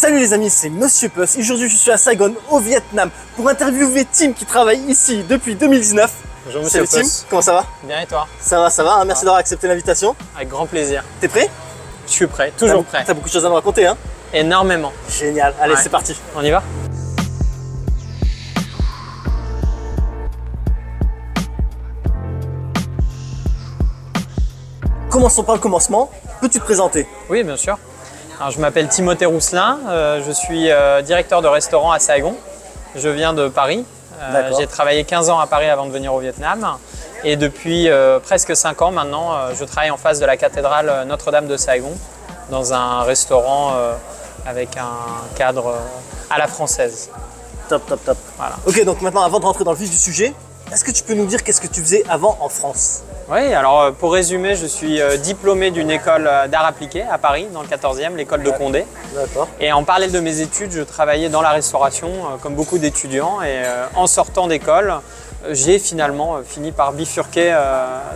Salut les amis, c'est Monsieur Puss. Aujourd'hui, je suis à Saigon, au Vietnam, pour interviewer Tim qui travaille ici depuis 2019. Bonjour Monsieur Salut Puss. Tim, comment ça va? Bien et toi? Ça va, hein, merci d'avoir accepté l'invitation. Avec grand plaisir. T'es prêt? Je suis prêt, toujours prêt. T'as beaucoup de choses à nous raconter, hein? Énormément. Génial, allez, Ouais. c'est parti. On y va? Commençons par le commencement. Peux-tu te présenter? Oui, bien sûr. Alors, je m'appelle Timothée Rousselin, je suis directeur de restaurant à Saigon. Je viens de Paris. J'ai travaillé 15 ans à Paris avant de venir au Vietnam. Et depuis presque 5 ans maintenant, je travaille en face de la cathédrale Notre-Dame de Saigon, dans un restaurant avec un cadre à la française. Top. Voilà. Ok, donc maintenant, avant de rentrer dans le vif du sujet, est-ce que tu peux nous dire qu'est-ce que tu faisais avant en France? Oui, alors pour résumer, je suis diplômé d'une école d'art appliqué à Paris, dans le 14e, l'école de Condé. D'accord. Et en parallèle de mes études, je travaillais dans la restauration, comme beaucoup d'étudiants. Et en sortant d'école, j'ai finalement fini par bifurquer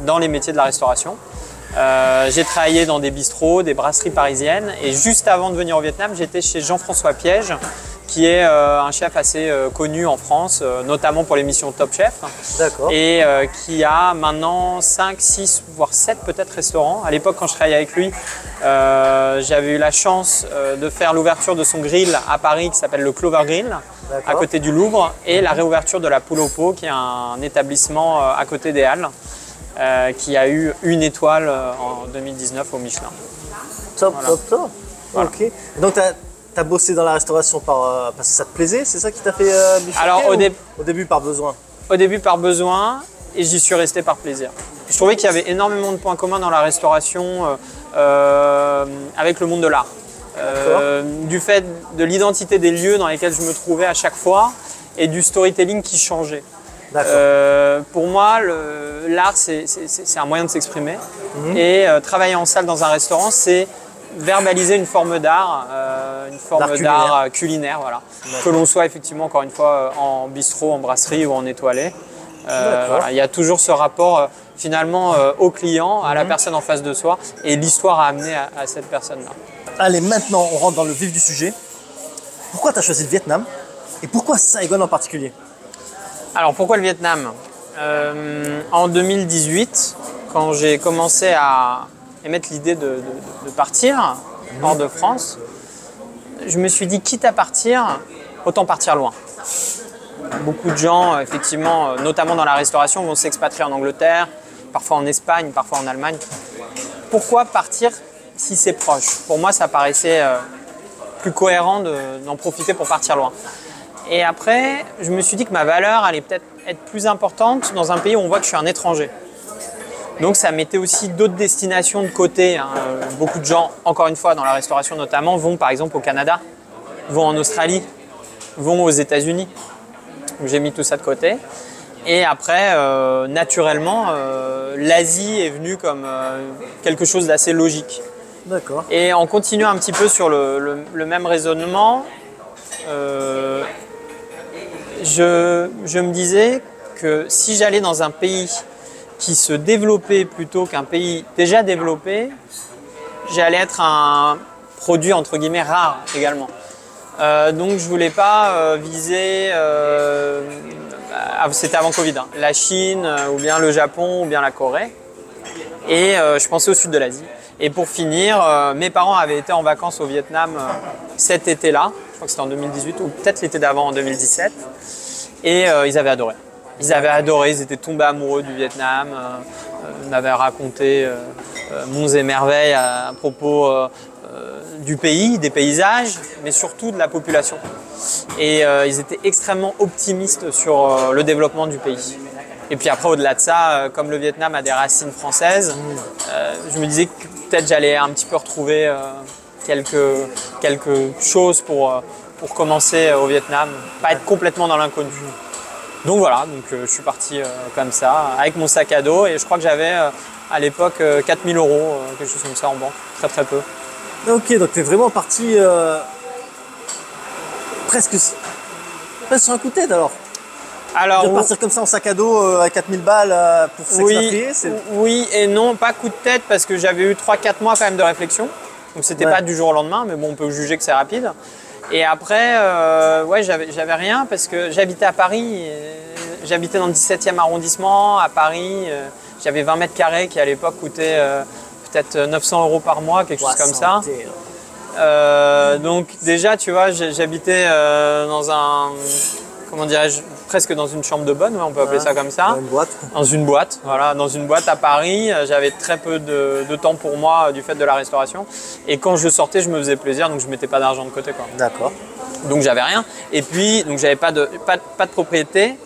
dans les métiers de la restauration. J'ai travaillé dans des bistrots, des brasseries parisiennes. Et juste avant de venir au Vietnam, j'étais chez Jean-François Piège, qui est un chef assez connu en France, notamment pour l'émission Top Chef. D'accord. Et qui a maintenant 5, 6, voire 7 peut-être restaurants. À l'époque, quand je travaillais avec lui, j'avais eu la chance de faire l'ouverture de son grill à Paris qui s'appelle le Clover Grill, à côté du Louvre, et la réouverture de la Poule au Pot, qui est un établissement à côté des Halles, qui a eu 1 étoile en 2019 au Michelin. Top. Voilà. Ok. Donc, t'as bossé dans la restauration parce que ça te plaisait, c'est ça qui t'a fait bifurquer? Alors, au début par besoin? Au début par besoin, et j'y suis resté par plaisir. Je trouvais qu'il y avait énormément de points communs dans la restauration avec le monde de l'art. Du fait de l'identité des lieux dans lesquels je me trouvais à chaque fois et du storytelling qui changeait. Pour moi, l'art, c'est un moyen de s'exprimer. Et travailler en salle dans un restaurant, c'est verbaliser une forme d'art, culinaire, voilà. Que l'on soit effectivement, encore une fois, en bistrot, en brasserie ou en étoilé. Voilà. Il y a toujours ce rapport finalement au client, à la personne en face de soi, et l'histoire à amener à cette personne-là. Allez, maintenant, on rentre dans le vif du sujet. Pourquoi tu as choisi le Vietnam et pourquoi Saigon en particulier? Alors, pourquoi le Vietnam? En 2018, quand j'ai commencé à émettre l'idée de partir hors de France, je me suis dit, quitte à partir, autant partir loin. Beaucoup de gens, effectivement, notamment dans la restauration, vont s'expatrier en Angleterre, parfois en Espagne, parfois en Allemagne. Pourquoi partir si c'est proche? Pour moi, ça paraissait plus cohérent d'en profiter pour partir loin. Et après, je me suis dit que ma valeur allait peut-être être plus importante dans un pays où on voit que je suis un étranger. Donc ça mettait aussi d'autres destinations de côté. Beaucoup de gens, encore une fois, dans la restauration notamment, vont par exemple au Canada, vont en Australie, vont aux États-Unis. J'ai mis tout ça de côté. Et après, naturellement, l'Asie est venue comme quelque chose d'assez logique. D'accord. Et en continuant un petit peu sur le même raisonnement, je me disais que si j'allais dans un pays qui se développait plutôt qu'un pays déjà développé, j'allais être un produit entre guillemets rare également. Donc je voulais pas viser, c'était avant Covid, hein, la Chine ou bien le Japon ou bien la Corée. Et je pensais au sud de l'Asie. Et pour finir, mes parents avaient été en vacances au Vietnam cet été-là, je crois que c'était en 2018 ou peut-être l'été d'avant en 2017, et ils avaient adoré. Ils avaient adoré, ils étaient tombés amoureux du Vietnam, m'avaient raconté monts et merveilles à propos du pays, des paysages, mais surtout de la population. Et ils étaient extrêmement optimistes sur le développement du pays. Et puis après, au-delà de ça, comme le Vietnam a des racines françaises, je me disais que peut-être j'allais un petit peu retrouver quelque chose pour commencer au Vietnam, pas être complètement dans l'inconnu. Donc voilà, je suis parti comme ça, avec mon sac à dos, et je crois que j'avais à l'époque 4 000 €, quelque chose comme ça en banque, très peu. Ok, donc tu es vraiment parti presque sur un coup de tête alors? Alors, de partir comme ça en sac à dos à 4000 balles pour s'expatrier, oui et non, pas coup de tête parce que j'avais eu 3-4 mois quand même de réflexion. Donc c'était pas du jour au lendemain, mais bon, on peut juger que c'est rapide. Et après, ouais, j'avais rien parce que j'habitais à Paris. J'habitais dans le 17e arrondissement à Paris. J'avais 20 mètres carrés qui à l'époque coûtaient peut-être 900 € par mois, quelque chose comme ça. Donc déjà, tu vois, j'habitais dans un, comment dirais-je, presque dans une chambre de bonne, on peut appeler ça comme ça. Dans une boîte. Dans une boîte, voilà, dans une boîte à Paris. J'avais très peu de temps pour moi du fait de la restauration. Et quand je sortais, je me faisais plaisir, donc je mettais pas d'argent de côté, quoi. D'accord. Donc j'avais rien. Et puis, donc j'avais pas de propriété,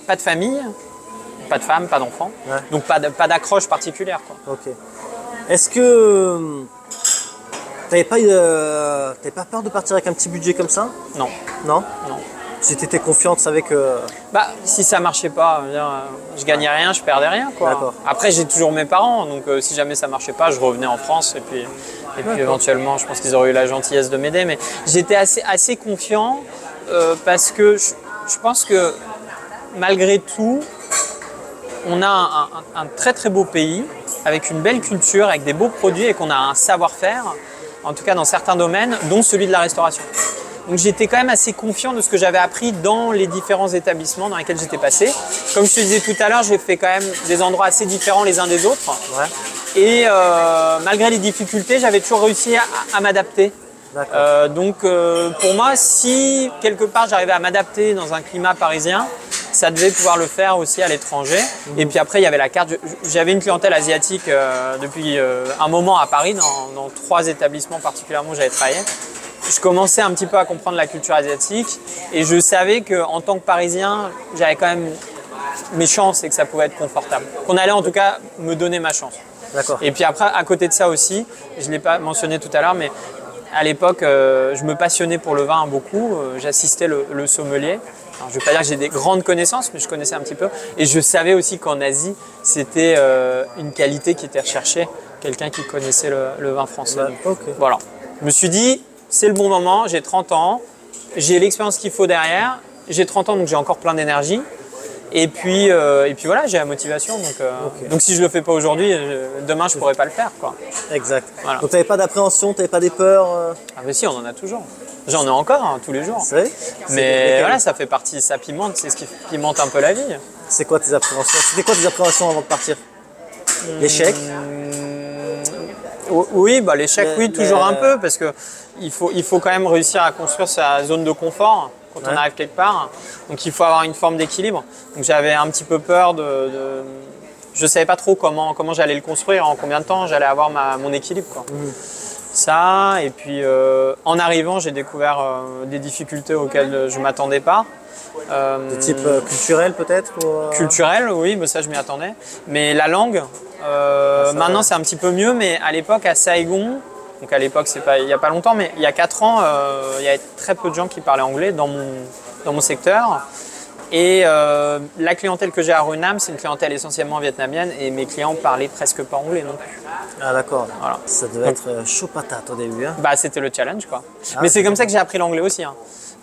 pas de famille, pas de femme, pas d'enfant. Ouais. Donc pas d'accroche particulière, quoi. Ok. Est-ce que t'avais pas peur de partir avec un petit budget comme ça? Non. Non? Non. Si tu étais confiante, tu savais que… Bah, si ça marchait pas, je gagnais rien, je perdais rien, quoi. Après, j'ai toujours mes parents, donc si jamais ça marchait pas, je revenais en France et puis éventuellement, je pense qu'ils auraient eu la gentillesse de m'aider. Mais j'étais assez confiant parce que je pense que malgré tout, on a un très très beau pays avec une belle culture, avec des beaux produits et qu'on a un savoir-faire, en tout cas dans certains domaines, dont celui de la restauration. Donc j'étais quand même assez confiant de ce que j'avais appris dans les différents établissements dans lesquels j'étais passé. Comme je te disais tout à l'heure, j'ai fait quand même des endroits assez différents les uns des autres. Ouais. Et malgré les difficultés, j'avais toujours réussi à m'adapter. Donc pour moi, si quelque part j'arrivais à m'adapter dans un climat parisien, ça devait pouvoir le faire aussi à l'étranger. Et puis après, il y avait la carte. J'avais une clientèle asiatique depuis un moment à Paris, dans 3 établissements particulièrement où j'avais travaillé. Je commençais un petit peu à comprendre la culture asiatique et je savais qu'en tant que Parisien, j'avais quand même mes chances et que ça pouvait être confortable. Qu'on allait en tout cas me donner ma chance. Et puis après, à côté de ça aussi, je ne l'ai pas mentionné tout à l'heure, mais à l'époque, je me passionnais pour le vin beaucoup. J'assistais le sommelier. Alors, je ne vais pas dire que j'ai des grandes connaissances, mais je connaissais un petit peu. Et je savais aussi qu'en Asie, c'était une qualité qui était recherchée, quelqu'un qui connaissait le vin français. Voilà. Je me suis dit, c'est le bon moment, j'ai 30 ans, j'ai l'expérience qu'il faut derrière, j'ai 30 ans donc j'ai encore plein d'énergie et puis voilà, j'ai la motivation donc si je le fais pas aujourd'hui, demain je pourrais pas le faire, quoi. Exact. Voilà. Donc tu n'avais pas d'appréhension, tu n'avais pas des peurs Ah mais si, on en a toujours. J'en ai encore hein, tous les jours. Mais voilà, ça fait partie, ça pimente, c'est ce qui pimente un peu la vie. C'est quoi tes appréhensions? C'était quoi tes appréhensions avant de partir? L'échec? Oui, bah l'échec, oui, toujours un peu, parce que il faut quand même réussir à construire sa zone de confort quand on arrive quelque part. Donc il faut avoir une forme d'équilibre. Donc j'avais un petit peu peur je ne savais pas trop comment j'allais le construire, en combien de temps j'allais avoir mon équilibre, quoi. Ça, et puis en arrivant, j'ai découvert des difficultés auxquelles je ne m'attendais pas. De type culturel peut-être Culturel, oui, mais ça je m'y attendais. Mais la langue, maintenant c'est un petit peu mieux, mais à l'époque à Saigon, donc à l'époque c'est pas il n'y a pas longtemps, mais il y a 4 ans, il y avait très peu de gens qui parlaient anglais dans mon secteur. Et la clientèle que j'ai à Runam, c'est une clientèle essentiellement vietnamienne et mes clients parlaient presque pas anglais non plus. Ah d'accord, voilà. Ça devait être chaud patate au début. Hein. Bah c'était le challenge, quoi. Mais c'est comme ça que j'ai appris l'anglais aussi. Hein.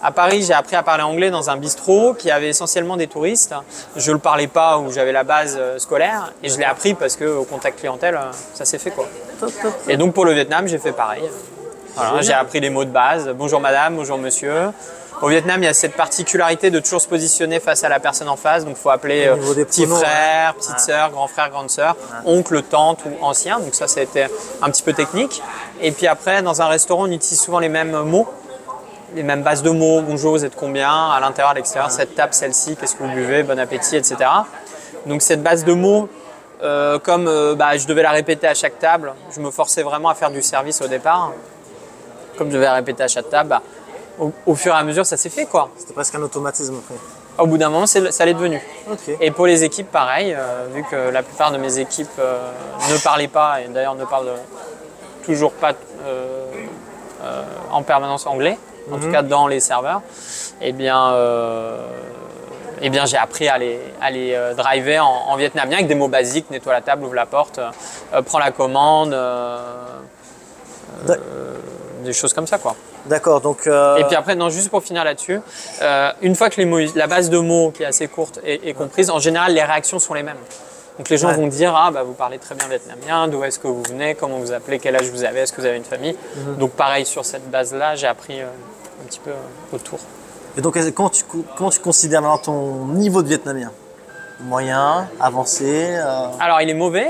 À Paris, j'ai appris à parler anglais dans un bistrot qui avait essentiellement des touristes. Je ne le parlais pas où j'avais la base scolaire et je l'ai appris parce qu'au contact clientèle, ça s'est fait, quoi. Et donc pour le Vietnam, j'ai fait pareil. Voilà, j'ai appris les mots de base. Bonjour madame, bonjour monsieur. Au Vietnam, il y a cette particularité de toujours se positionner face à la personne en face. Donc il faut appeler petit frère, petite sœur, grand frère, grande sœur, oncle, tante ou ancien. Donc ça a été un petit peu technique. Et puis après, dans un restaurant, on utilise souvent les mêmes mots. Les mêmes bases de mots, bonjour, vous êtes combien, à l'intérieur, à l'extérieur, cette table, celle-ci, qu'est-ce que vous buvez, bon appétit, etc. Donc cette base de mots, comme je devais la répéter à chaque table, je me forçais vraiment à faire du service au départ. Comme je devais la répéter à chaque table, au fur et à mesure, ça s'est fait, quoi. C'était presque un automatisme après. Au bout d'un moment, ça l'est devenu. Et pour les équipes, pareil, vu que la plupart de mes équipes ne parlaient pas, et d'ailleurs ne parlent toujours pas en permanence anglais, en tout cas dans les serveurs, eh bien j'ai appris à les driver en vietnamien avec des mots basiques, nettoie la table, ouvre la porte, prends la commande, des choses comme ça, quoi. D'accord, donc… Et puis après, non, juste pour finir là-dessus, une fois que la base de mots qui est assez courte est comprise, en général les réactions sont les mêmes. Donc les gens vont dire, ah bah vous parlez très bien vietnamien, d'où est-ce que vous venez, comment vous appelez, quel âge vous avez, est-ce que vous avez une famille. Donc pareil, sur cette base-là, j'ai appris un petit peu autour. Et donc comment tu considères maintenant ton niveau de vietnamien? Moyen, avancé Alors il est mauvais,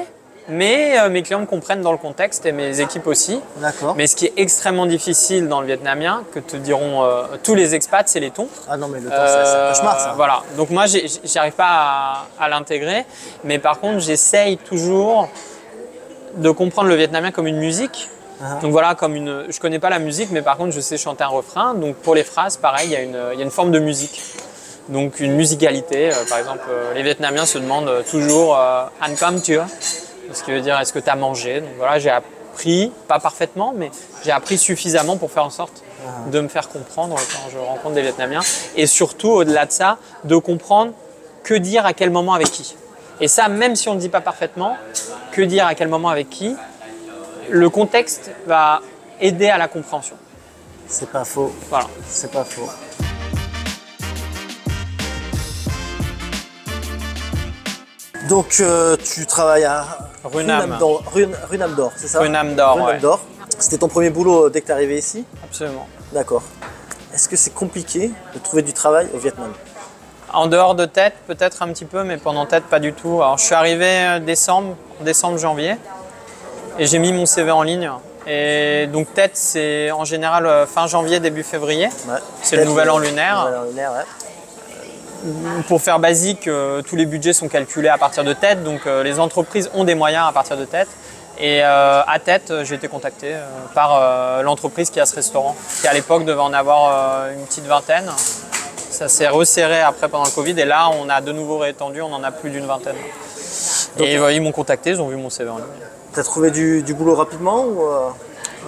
mais mes clients me comprennent dans le contexte et mes équipes aussi. D'accord. Mais ce qui est extrêmement difficile dans le vietnamien, que te diront tous les expats, c'est les tons. Ah non, mais le temps, c'est un cauchemar, ça. Voilà. Donc moi, j'arrive pas à l'intégrer. Mais par contre, j'essaye toujours de comprendre le vietnamien comme une musique. Donc voilà, je connais pas la musique, mais par contre, je sais chanter un refrain. Donc pour les phrases, pareil, il y a une forme de musique. Donc une musicalité. Par exemple, les Vietnamiens se demandent toujours « Ăn cơm chưa ?» ce qui veut dire « Est-ce que tu as mangé ?» Donc voilà, j'ai appris, pas parfaitement, mais j'ai appris suffisamment pour faire en sorte de me faire comprendre quand je rencontre des Vietnamiens. Et surtout, au-delà de ça, de comprendre que dire à quel moment avec qui. Et ça, même si on ne dit pas parfaitement, que dire à quel moment avec qui, le contexte va aider à la compréhension. C'est pas faux. Voilà. C'est pas faux. Donc tu travailles à Runam d'Or, c'est ça? Runam d'Or, ouais. C'était ton premier boulot dès que tu es arrivé ici? Absolument. D'accord. Est-ce que c'est compliqué de trouver du travail au Vietnam? En dehors de Tet, peut-être un petit peu, mais pendant Tet, pas du tout. Alors je suis arrivé décembre-janvier, et j'ai mis mon CV en ligne. Et donc Tet, c'est en général fin janvier, début février. Ouais. C'est le nouvel an lunaire. Pour faire basique, tous les budgets sont calculés à partir de Tet, donc les entreprises ont des moyens à partir de Tet. Et à Tet, j'ai été contacté par l'entreprise qui a ce restaurant, qui à l'époque devait en avoir une petite vingtaine. Ça s'est resserré après pendant le Covid, et là on a de nouveau réétendu, on en a plus d'une vingtaine. Donc, et ils m'ont contacté, ils ont vu mon CV en ligne. Tu as trouvé du boulot rapidement ou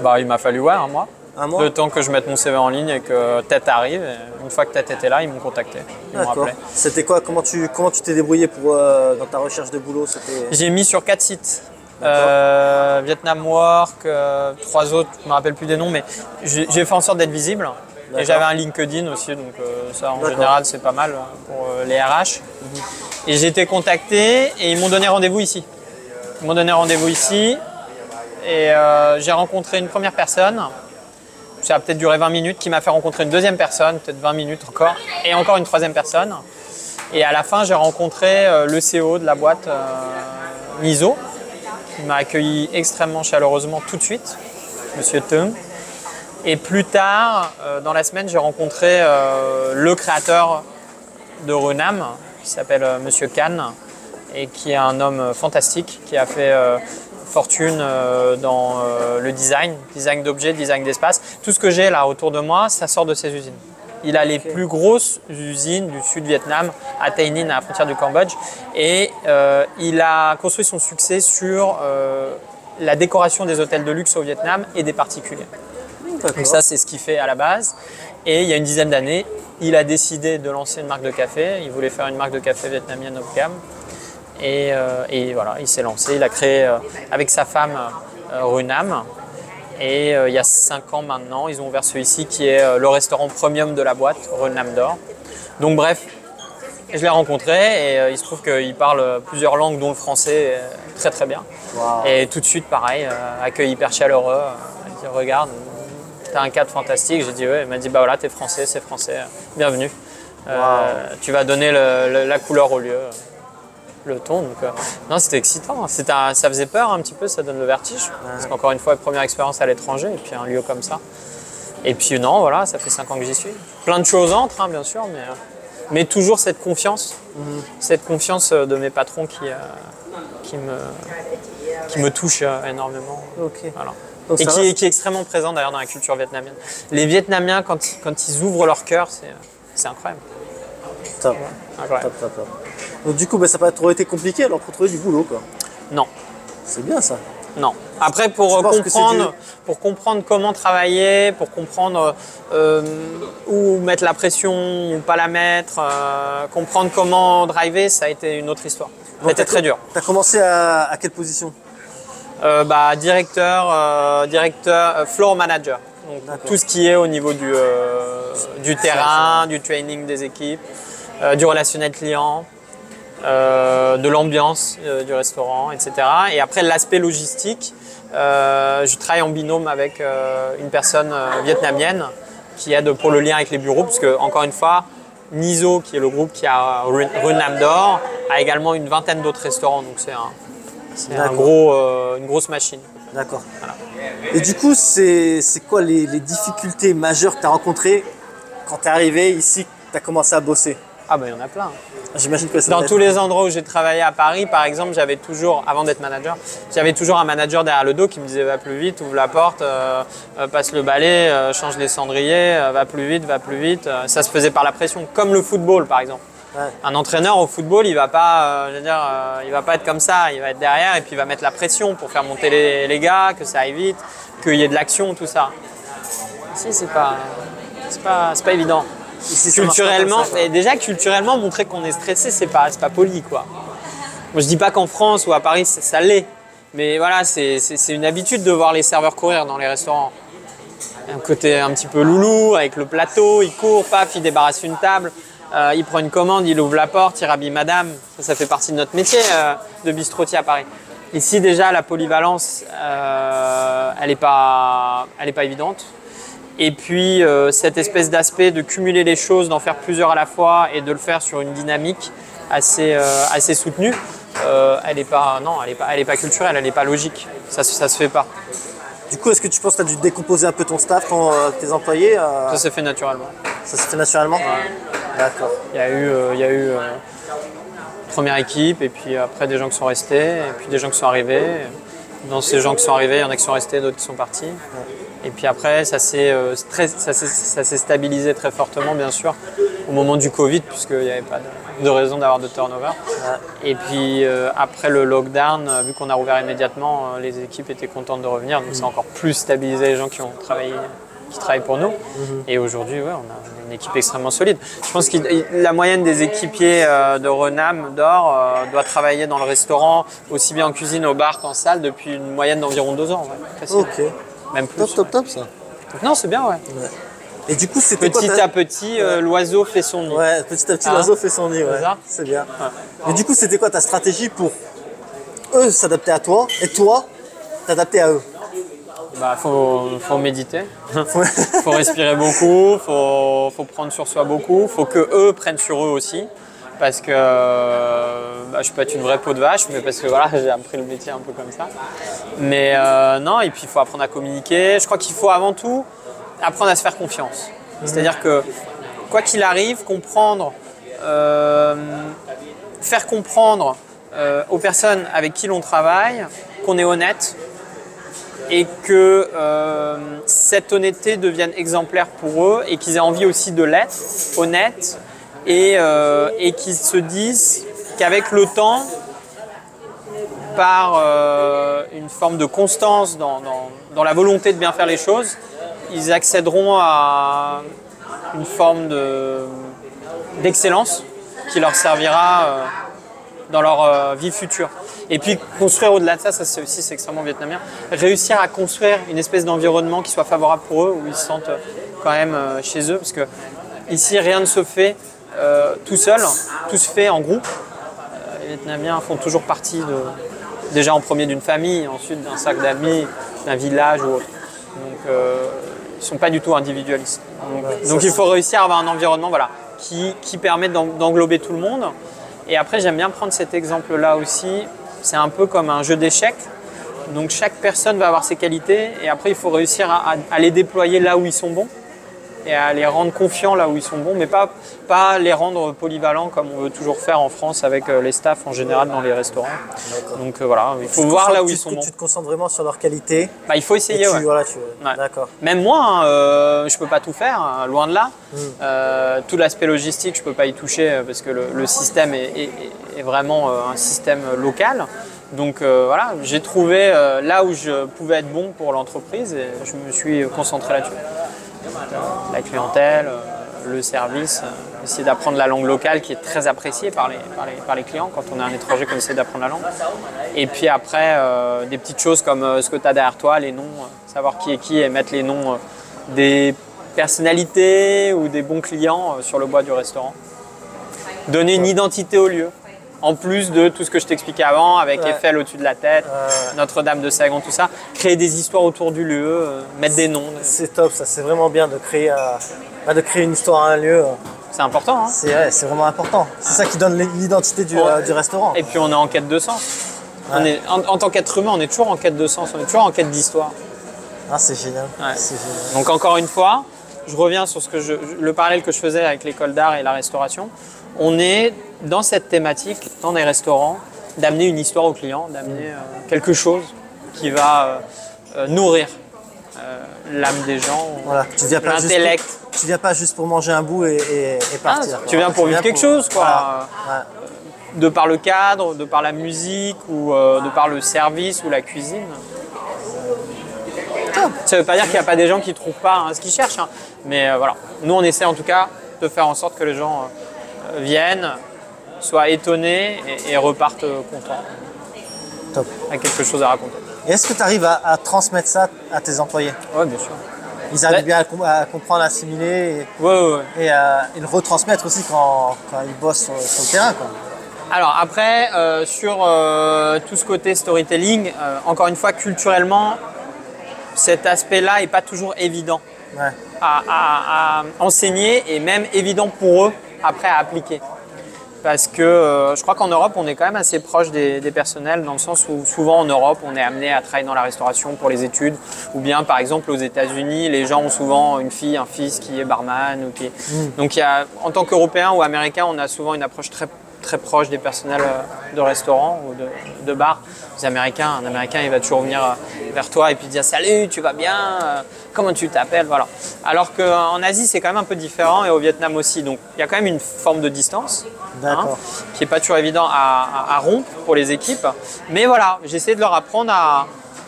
Bah, il m'a fallu un mois. Un mois? Le temps que je mette mon CV en ligne et que Tet arrive. Et une fois que Tet était là, ils m'ont contacté. Ils m'ont appelé. C'était quoi? Comment tu t'es débrouillé dans ta recherche de boulot? J'ai mis sur 4 sites. Vietnam Work, 3 autres, je ne me rappelle plus des noms, mais j'ai fait en sorte d'être visible. Et j'avais un LinkedIn aussi, donc ça en général c'est pas mal pour les RH. Et j'ai été contacté et ils m'ont donné rendez-vous ici. Et j'ai rencontré une première personne. Ça a peut-être duré 20 minutes, qui m'a fait rencontrer une deuxième personne, peut-être 20 minutes encore, et encore une troisième personne. Et à la fin, j'ai rencontré le CEO de la boîte, Miso, qui m'a accueilli extrêmement chaleureusement tout de suite, Monsieur Tung. Et plus tard, dans la semaine, j'ai rencontré le créateur de Runam, qui s'appelle Monsieur Khan, et qui est un homme fantastique, qui a fait fortune dans le design d'objets, design d'espace. Tout ce que j'ai là autour de moi, ça sort de ces usines. Il a les plus grosses usines du sud Vietnam, à Tay Ninh, à la frontière du Cambodge. Et il a construit son succès sur la décoration des hôtels de luxe au Vietnam et des particuliers. Donc ça, c'est ce qu'il fait à la base. Et il y a une dizaine d'années, il a décidé de lancer une marque de café. Il voulait faire une marque de café vietnamienne haut de gamme. Et voilà, il s'est lancé. Il a créé avec sa femme Runam. Et il y a 5 ans maintenant, ils ont ouvert celui-ci qui est le restaurant premium de la boîte, Runam d'Or. Donc bref, je l'ai rencontré et il se trouve qu'il parle plusieurs langues, dont le français très très bien. Wow. Et tout de suite, pareil, accueil hyper chaleureux. Il dit, regarde, t'as un cadre fantastique. J'ai dit, ouais. Il m'a dit, bah voilà, t'es français, c'est français, bienvenue. Wow. Tu vas donner la couleur au lieu. Le ton, donc non, c'était excitant, ça faisait peur un petit peu, ça donne le vertige, parce qu'encore une fois, première expérience à l'étranger, et puis un lieu comme ça. Et puis non, voilà, ça fait 5 ans que j'y suis. Plein de choses entrent, hein, bien sûr, mais toujours cette confiance de mes patrons qui me touche énormément. Okay. Voilà. Et qui est extrêmement présent d'ailleurs dans la culture vietnamienne. Les Vietnamiens, quand ils ouvrent leur cœur, c'est incroyable. Top. Incroyable. Top. Donc du coup, ça n'a pas trop été compliqué alors pour trouver du boulot, quoi. Non. C'est bien ça. Non. Après, pour comprendre comment travailler, pour comprendre où mettre la pression ou pas la mettre, comprendre comment driver, ça a été une autre histoire. Ça a été très dur. Tu as commencé à quelle position? Directeur, floor manager. Donc, tout ce qui est au niveau du terrain, du training des équipes, du relationnel client. de l'ambiance du restaurant, etc. Et après, l'aspect logistique, je travaille en binôme avec une personne vietnamienne qui aide pour le lien avec les bureaux, parce que, encore une fois, Nizo, qui est le groupe qui a Rue Nam d'Or, a également une vingtaine d'autres restaurants, donc c'est une grosse machine. D'accord. Voilà. Et du coup, c'est quoi les difficultés majeures que tu as rencontrées quand tu es arrivé ici, que tu as commencé à bosser? Ah ben il y en a plein. J'imagine que dans tous les endroits où j'ai travaillé à Paris, par exemple, j'avais toujours, avant d'être manager, j'avais toujours un manager derrière le dos qui me disait va plus vite, ouvre la porte, passe le balai, change les cendriers, va plus vite, va plus vite. Ça se faisait par la pression, comme le football par exemple. Ouais. Un entraîneur au football, il va pas, il va pas être comme ça, il va être derrière et puis il va mettre la pression pour faire monter les gars, que ça aille vite, qu'il y ait de l'action, tout ça. Ici, c'est pas évident. Culturellement, et déjà culturellement, montrer qu'on est stressé, c'est pas poli, quoi. Moi, je dis pas qu'en France ou à Paris, ça l'est, mais voilà, c'est une habitude de voir les serveurs courir dans les restaurants. Un côté un petit peu loulou, avec le plateau, il court, paf, il débarrasse une table, il prend une commande, il ouvre la porte, il rhabille madame. Ça fait partie de notre métier de bistrotier à Paris. Ici, déjà, la polyvalence, elle est pas évidente. Et puis, cette espèce d'aspect de cumuler les choses, d'en faire plusieurs à la fois et de le faire sur une dynamique assez soutenue, elle n'est pas culturelle, elle n'est pas logique. Ça se fait pas. Du coup, est-ce que tu penses que tu as dû décomposer un peu ton staff, tes employés Ça s'est fait naturellement. Ça s'est fait naturellement? Ouais. D'accord. Il y a eu première équipe et puis après des gens qui sont restés et puis des gens qui sont arrivés. Dans ces gens qui sont arrivés, il y en a qui sont restés, d'autres qui sont partis. Ouais. Et puis après, ça s'est stabilisé très fortement, bien sûr, au moment du Covid, puisqu'il n'y avait pas de raison d'avoir de turnover. Ouais. Et puis après le lockdown, vu qu'on a rouvert immédiatement, les équipes étaient contentes de revenir, donc ça a encore plus stabilisé les gens qui travaillent pour nous. Et aujourd'hui, ouais, on a une équipe extrêmement solide. Je pense que la moyenne des équipiers de Renam d'Or doit travailler dans le restaurant, aussi bien en cuisine, au bar qu'en salle, depuis une moyenne d'environ 2 ans. Ouais, ok. Même plus. Top ça. Non, c'est bien, ouais. Et du coup, c'était petit à petit, l'oiseau fait son nid. Ouais, petit à petit, l'oiseau fait son nid, ouais. C'est bien. Ouais. Mais du coup, c'était quoi ta stratégie pour eux s'adapter à toi et toi t'adapter à eux? Bah, faut méditer, faut respirer beaucoup, faut prendre sur soi beaucoup, faut que eux prennent sur eux aussi, parce que je peux être une vraie peau de vache, mais parce que voilà, j'ai appris le métier un peu comme ça. Mais non, et puis il faut apprendre à communiquer. Je crois qu'il faut avant tout apprendre à se faire confiance. C'est-à-dire que quoi qu'il arrive, faire comprendre aux personnes avec qui l'on travaille qu'on est honnête, et que cette honnêteté devienne exemplaire pour eux et qu'ils aient envie aussi de l'être, honnête, et qu'ils se disent qu'avec le temps, par une forme de constance dans la volonté de bien faire les choses, ils accéderont à une forme d'excellence qui leur servira dans leur vie future. Et puis construire au-delà de ça, c'est extrêmement vietnamien, réussir à construire une espèce d'environnement qui soit favorable pour eux, où ils se sentent quand même chez eux, parce que ici rien ne se fait tout seul, tout se fait en groupe. Les Vietnamiens font toujours partie déjà en premier d'une famille, ensuite d'un cercle d'amis, d'un village ou autre. Donc ils ne sont pas du tout individualistes. Donc il faut réussir à avoir un environnement qui permet d'englober tout le monde. Et après, j'aime bien prendre cet exemple-là aussi. C'est un peu comme un jeu d'échecs. Donc chaque personne va avoir ses qualités et après il faut réussir à les déployer là où ils sont bons et à les rendre confiants là où ils sont bons, mais pas les rendre polyvalents comme on veut toujours faire en France avec les staffs en général dans les restaurants. Donc voilà, il faut voir là où ils sont bons. Tu te concentres vraiment sur leurs qualités. Il faut essayer, ouais. D'accord. Même moi, je peux pas tout faire, hein, loin de là. Tout l'aspect logistique, je peux pas y toucher parce que le système est vraiment un système local. Donc voilà, j'ai trouvé là où je pouvais être bon pour l'entreprise et je me suis concentré là-dessus. La clientèle, le service, essayer d'apprendre la langue locale qui est très appréciée par les clients quand on est un étranger qu'on essaie d'apprendre la langue. Et puis après, des petites choses comme ce que tu as derrière toi, les noms, savoir qui est qui et mettre les noms des personnalités ou des bons clients sur le bois du restaurant. Donner une identité au lieu. En plus de tout ce que je t'expliquais avant, avec Eiffel au-dessus de la tête, Notre-Dame de Saigon, tout ça. Créer des histoires autour du lieu, mettre des noms. C'est top, ça, c'est vraiment bien de créer une histoire à un lieu. C'est important, hein. C'est vraiment important. C'est ça qui donne l'identité du restaurant. Et puis on est en quête de sens. En tant qu'être humain, on est toujours en quête de sens, on est toujours en quête d'histoire. Ah, c'est génial. Donc encore une fois, je reviens sur le parallèle que je faisais avec l'école d'art et la restauration. On est dans cette thématique, dans les restaurants, d'amener une histoire au client, d'amener quelque chose qui va nourrir l'âme des gens, voilà. l'intellect. Tu viens pas juste pour manger un bout et partir. Tu viens pour vivre quelque chose, quoi. Voilà. De par le cadre, de par la musique, ou de par le service ou la cuisine. Ça ne veut pas dire qu'il n'y a pas des gens qui ne trouvent pas ce qu'ils cherchent, hein. Mais voilà. Nous, on essaie en tout cas de faire en sorte que les gens viennent, soient étonnés et repartent contents. Top. Avec quelque chose à raconter. Et est-ce que tu arrives à transmettre ça à tes employés? Oui, bien sûr. Ils arrivent bien à comprendre, à assimiler et le retransmettre aussi quand ils bossent sur le terrain, quoi. Alors après, sur tout ce côté storytelling, encore une fois, culturellement, cet aspect-là n'est pas toujours évident à enseigner et même évident pour eux après à appliquer. Parce que je crois qu'en Europe, on est quand même assez proche des personnels, dans le sens où souvent en Europe, on est amené à travailler dans la restauration pour les études. Ou bien, par exemple, aux États-Unis, les gens ont souvent une fille, un fils qui est barman. Donc, en tant qu'Européens ou Américains, on a souvent une approche très proche des personnels de restaurants ou de bars. Un Américain, il va toujours venir vers toi et puis dire « Salut, tu vas bien ? Comment tu t'appelles ?» Voilà. Alors qu'en Asie, c'est quand même un peu différent et au Vietnam aussi. Donc, il y a quand même une forme de distance qui n'est pas toujours évident à rompre pour les équipes. Mais voilà, j'essaie de leur apprendre à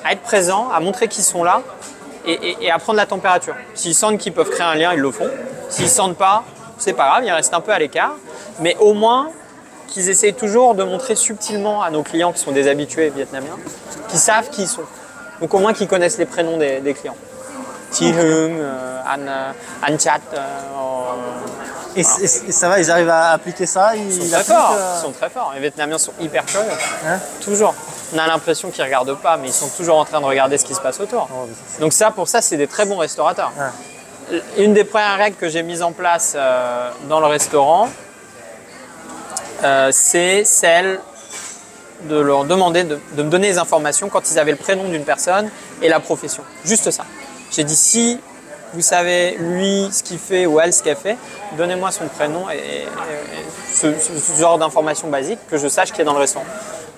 être présents, à montrer qu'ils sont là et à prendre la température. S'ils sentent qu'ils peuvent créer un lien, ils le font. S'ils ne sentent pas, c'est pas grave, ils restent un peu à l'écart. Mais au moins, qu'ils essayent toujours de montrer subtilement à nos clients qui sont des habitués vietnamiens, qu'ils savent qui ils sont. Donc au moins qu'ils connaissent les prénoms des clients. Thi Hung, An Chat. Et ça va, ils arrivent à appliquer ça? Ils sont très forts. Les Vietnamiens sont hyper curieux. Toujours. On a l'impression qu'ils ne regardent pas, mais ils sont toujours en train de regarder ce qui se passe autour. Donc pour ça, c'est des très bons restaurateurs. Une des premières règles que j'ai mises en place dans le restaurant, c'est celle de leur demander de me donner les informations quand ils avaient le prénom d'une personne et la profession. Juste ça. J'ai dit, si vous savez lui ce qu'il fait ou elle ce qu'elle fait, donnez-moi son prénom et ce genre d'informations basiques que je sache qui est dans le restaurant.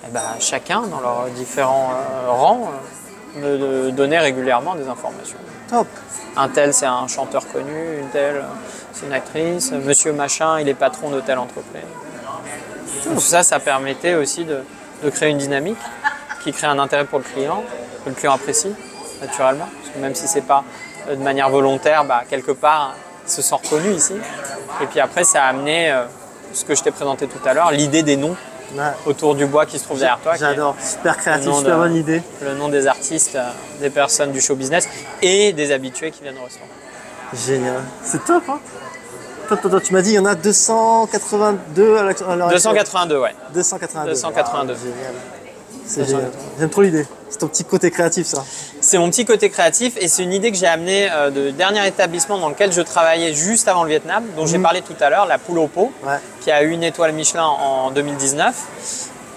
Et ben, chacun, dans leurs différents rangs, me donnait régulièrement des informations. Top. Un tel, c'est un chanteur connu, une telle, c'est une actrice, monsieur machin, il est patron de telle entreprise. Donc ça permettait aussi de créer une dynamique qui crée un intérêt pour le client, que le client apprécie naturellement, parce que même si c'est pas de manière volontaire, quelque part, il se sent reconnu ici. Et puis après, ça a amené ce que je t'ai présenté tout à l'heure, l'idée des noms autour du bois qui se trouve derrière toi. J'adore, super créatif, super bonne idée. Le nom des artistes, des personnes du show business et des habitués qui viennent au restaurant. Génial, c'est top, hein. Attends, tu m'as dit il y en a 282 à l'heure 282, ouais. 282. 282. Génial. C'est génial. J'aime trop l'idée. C'est ton petit côté créatif, ça. C'est mon petit côté créatif et c'est une idée que j'ai amenée de dernier établissement dans lequel je travaillais juste avant le Vietnam, dont j'ai parlé tout à l'heure, la Poule au Pot, qui a eu une étoile Michelin en 2019.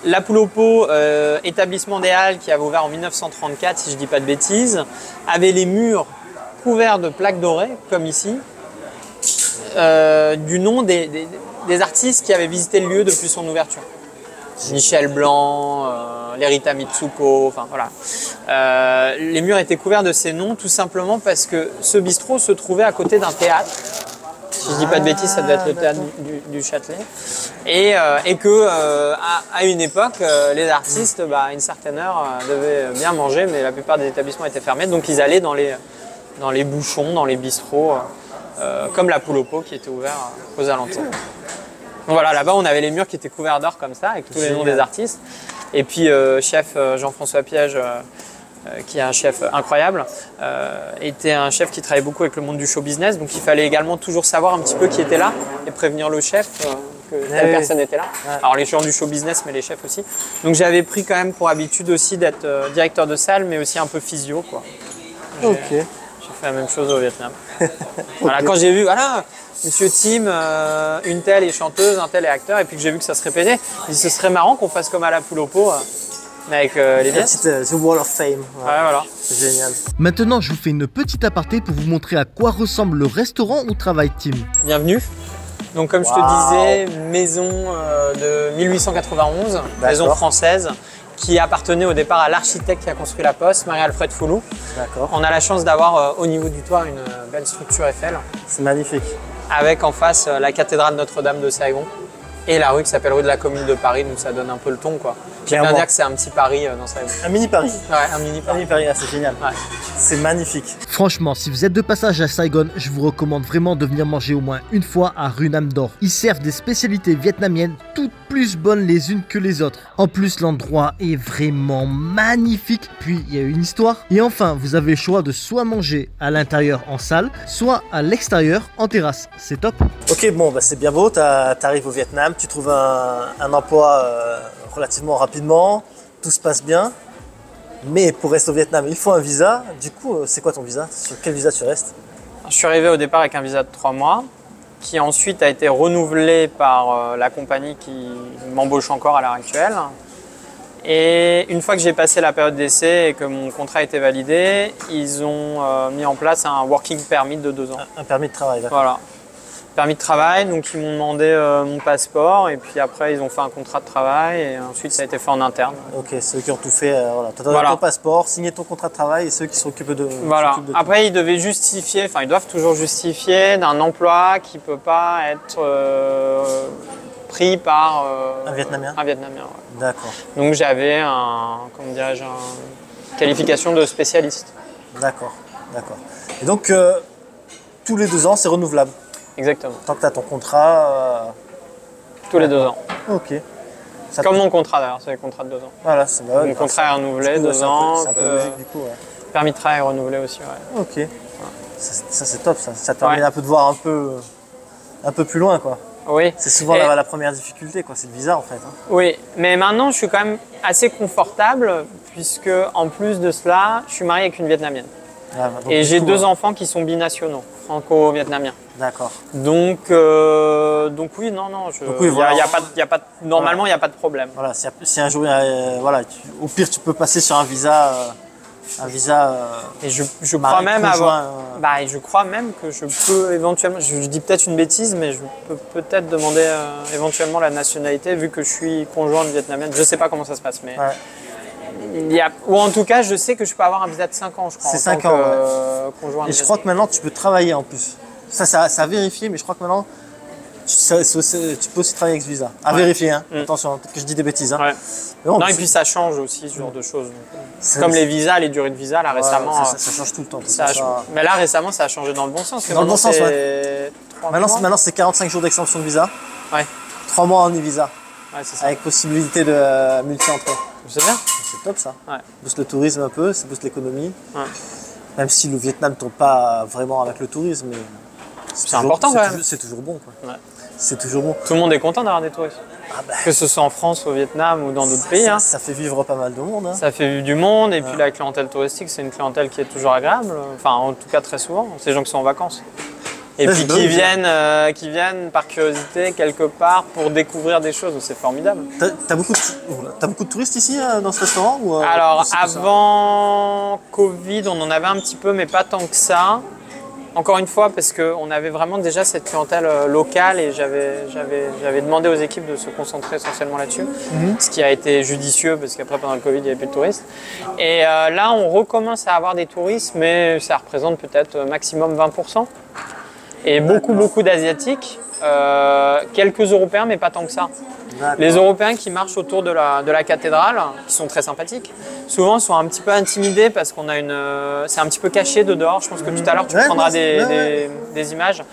La Poule au Pot, établissement des Halles qui avait ouvert en 1934, si je ne dis pas de bêtises, avait les murs couverts de plaques dorées, comme ici, du nom des artistes qui avaient visité le lieu depuis son ouverture. Michel Blanc, Lerita Mitsuko, enfin voilà. Les murs étaient couverts de ces noms tout simplement parce que ce bistrot se trouvait à côté d'un théâtre. Si je dis pas de bêtises, ça devait être le théâtre du Châtelet. Et que à une époque, les artistes, à une certaine heure, devaient bien manger, mais la plupart des établissements étaient fermés, donc ils allaient dans les bouchons, dans les bistrots, comme la Poule au Pot qui était ouvert aux alentours. Donc voilà, là-bas, on avait les murs qui étaient couverts d'or comme ça, avec tous les noms des artistes. Et puis, chef Jean-François Piège, qui est un chef incroyable, était un chef qui travaillait beaucoup avec le monde du show business. Donc, il fallait également toujours savoir un petit peu qui était là et prévenir le chef que telle oui. personne était là. Ouais. Alors les gens du show business, mais les chefs aussi. Donc j'avais pris quand même pour habitude aussi d'être directeur de salle, mais aussi un peu physio, quoi. Ok. J'ai fait la même chose au Vietnam. Voilà, quand j'ai vu, voilà, Monsieur Tim, une telle est chanteuse, un tel est acteur, et puis que j'ai vu que ça se répétait, j'ai dit ce serait marrant qu'on fasse comme à la poule au pot, mais avec les La Viets. petite The Wall of Fame. Ouais, voilà. C'est génial. Maintenant, je vous fais une petite aparté pour vous montrer à quoi ressemble le restaurant où travaille Tim. Bienvenue. Donc comme je te disais, maison de 1891, maison française, qui appartenait au départ à l'architecte qui a construit la Poste, Marie-Alfred Foulou. D'accord. On a la chance d'avoir au niveau du toit une belle structure Eiffel, C'est magnifique. avec en face la cathédrale Notre-Dame de Saigon et la rue qui s'appelle rue de la Commune de Paris, donc ça donne un peu le ton, quoi. J'aime bien Clairement. dire que c'est un petit Paris dans Saigon. Un mini Paris. Ouais, un mini Un Paris. mini Paris, c'est génial. Ouais. C'est magnifique. Franchement, si vous êtes de passage à Saigon, je vous recommande vraiment de venir manger au moins une fois à rue Nam Dor. Ils servent des spécialités vietnamiennes, toutes plus bonnes les unes que les autres. En plus, l'endroit est vraiment magnifique. Puis, il y a une histoire. Et enfin, vous avez le choix de soit manger à l'intérieur en salle, soit à l'extérieur en terrasse. C'est top. Ok, bon, bah, c'est bien beau. T'arrives au Vietnam, tu trouves un emploi relativement rapidement. Tout se passe bien. Mais pour rester au Vietnam, il faut un visa. Du coup, c'est quoi ton visa? Sur quel visa tu restes? Je suis arrivé au départ avec un visa de 3 mois, qui ensuite a été renouvelé par la compagnie qui m'embauche encore à l'heure actuelle. Et une fois que j'ai passé la période d'essai et que mon contrat a été validé, ils ont mis en place un working permit de 2 ans. Un permis de travail, d'accord. Voilà. Permis de travail, donc ils m'ont demandé mon passeport et puis après ils ont fait un contrat de travail et ensuite ça a été fait en interne. Ok, c'est eux qui ont tout fait. Voilà. Tu as Voilà. ton passeport, signé ton contrat de travail et ceux qui s'occupent de. Voilà. s'occupent de tout. Après ils devaient justifier, enfin ils doivent toujours justifier d'un emploi qui ne peut pas être pris par Un Vietnamien. un Vietnamien, ouais. D'accord, Donc j'avais une qualification de spécialiste. d'accord, d'accord. Et donc, tous les 2 ans, c'est renouvelable. Exactement. Tant que tu as ton contrat. Tous les 2 ans. Ok. Ça Comme mon contrat d'ailleurs, c'est le contrat de 2 ans. Voilà, c'est bon. Mon contrat est renouvelé, 2 ans. C'est un peu logique du coup. Ouais. Permis de travail est renouvelé aussi, ouais. Ok. Ça c'est top, ça te permet un peu de voir un peu plus loin, quoi. Oui. C'est souvent Et- la première difficulté, quoi. C'est le visa, en fait. Hein. Oui, mais maintenant je suis quand même assez confortable puisque en plus de cela, je suis marié avec une Vietnamienne. Ah, donc, Et du j'ai coup, 2 enfants qui sont binationaux, franco-vietnamiens. D'accord. Donc oui, non, Donc oui, voilà. normalement il n'y a pas de problème. Voilà, si un jour, voilà, au pire, tu peux passer sur un visa. Et je mari crois même conjoint, avoir. Bah, je crois même que je peux éventuellement. Je dis peut-être une bêtise, mais je peux peut-être demander éventuellement la nationalité vu que je suis conjointe vietnamienne. Je sais pas comment ça se passe, mais. Ouais. Ou en tout cas, je sais que je peux avoir un visa de 5 ans, je crois. C'est en 5 tant ans, que, conjointe Et je crois que maintenant, tu peux travailler en plus. Ça a vérifié, mais je crois que maintenant, tu peux aussi travailler avec ce visa. À vérifier, hein. Attention, peut-être que je dis des bêtises. Hein. Ouais. Mais bon, Non, et puis ça change aussi ce genre de choses. c'est- Comme les visas, les durées de visa, là ouais, récemment. ça change tout le temps. ça a changé. Mais là récemment, ça a changé dans le bon sens. Dans le bon sens, ouais. Maintenant, c'est 45 jours d'extension de visa, Ouais, 3 mois en e-visa, ouais c'est ça. avec possibilité de multi-entrée. C'est bien. C'est top ça. Ouais. Ça booste le tourisme un peu, ça booste l'économie. Ouais. Même si le Vietnam ne tourne pas vraiment avec le tourisme, mais C'est important, quand même. C'est toujours bon, quoi. Ouais. C'est toujours bon. Tout le monde est content d'avoir des touristes. Ah bah, Que ce soit en France, au Vietnam ou dans d'autres pays. ça, Hein. ça fait vivre pas mal de monde. Hein. Ça fait vivre du monde et puis la clientèle touristique, c'est une clientèle qui est toujours agréable. Enfin, en tout cas, très souvent. C'est les gens qui sont en vacances. Et Ouais, puis c'est dingue, qui viennent par curiosité quelque part pour découvrir des choses. C'est formidable. T'as beaucoup de touristes ici dans ce restaurant ou, Alors, c'est que ça avant Covid, on en avait un petit peu, mais pas tant que ça. Encore une fois, parce qu'on avait vraiment déjà cette clientèle locale et j'avais demandé aux équipes de se concentrer essentiellement là-dessus, ce qui a été judicieux parce qu'après, pendant le Covid, il n'y avait plus de touristes. Et là, on recommence à avoir des touristes, mais ça représente peut-être maximum 20%. Et beaucoup d'Asiatiques, quelques Européens, mais pas tant que ça. D'accord. Les Européens qui marchent autour de la cathédrale, qui sont très sympathiques, souvent sont un petit peu intimidés parce qu'on a c'est un petit peu caché de dehors. Je pense que tout à l'heure tu Ouais, prendras ouais, des images.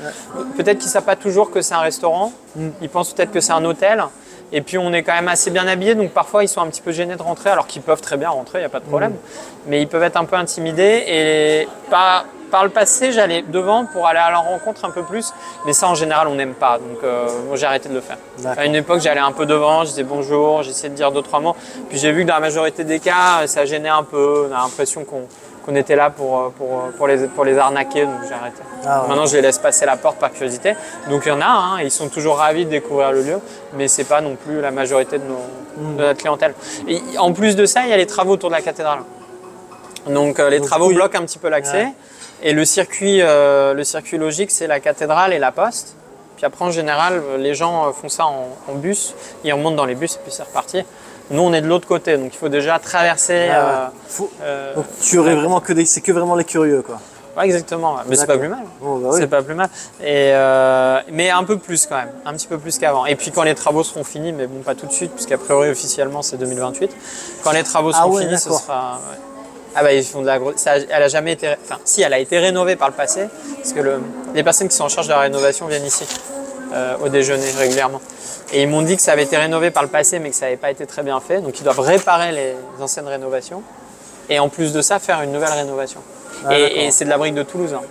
Peut-être qu'ils ne savent pas toujours que c'est un restaurant, ils pensent peut-être que c'est un hôtel. Et puis on est quand même assez bien habillés, donc parfois ils sont un petit peu gênés de rentrer, alors qu'ils peuvent très bien rentrer, il n'y a pas de problème. Mais ils peuvent être un peu intimidés et pas Par le passé, j'allais devant pour aller à leur rencontre un peu plus, mais ça en général on n'aime pas, donc moi j'ai arrêté de le faire. À une époque, j'allais un peu devant, je disais bonjour, j'essayais de dire 2-3 mots, puis j'ai vu que dans la majorité des cas, ça gênait un peu, on a l'impression qu'on était là pour les arnaquer, donc j'ai arrêté. Ah ouais. Maintenant, je les laisse passer la porte par curiosité. Donc il y en a, hein, ils sont toujours ravis de découvrir le lieu, mais c'est pas non plus la majorité de notre clientèle. Et en plus de ça, il y a les travaux autour de la cathédrale. Donc les travaux bloquent un petit peu l'accès. Ouais. Et le circuit logique, c'est la cathédrale et la poste. Puis après, en général, les gens font ça en bus. Ils remontent dans les bus et puis c'est reparti. Nous, on est de l'autre côté, donc il faut déjà traverser. Donc tu aurais vraiment c'est que vraiment les curieux, quoi. Ouais, exactement. Mais c'est pas plus mal. Oh, bah oui. C'est pas plus mal. Et mais un peu plus quand même, un petit peu plus qu'avant. Et puis quand les travaux seront finis, mais bon, pas tout de suite, puisqu'a priori officiellement c'est 2028. Quand les travaux seront finis, ce sera. Ouais. Ah bah ils font de la grosse. Elle a jamais été. Enfin, si, elle a été rénovée par le passé, parce que les personnes qui sont en charge de la rénovation viennent ici au déjeuner régulièrement. Et ils m'ont dit que ça avait été rénové par le passé, mais que ça n'avait pas été très bien fait. Donc ils doivent réparer les anciennes rénovations. Et en plus de ça, faire une nouvelle rénovation. Ah, et c'est de la brique de Toulouse. Hein.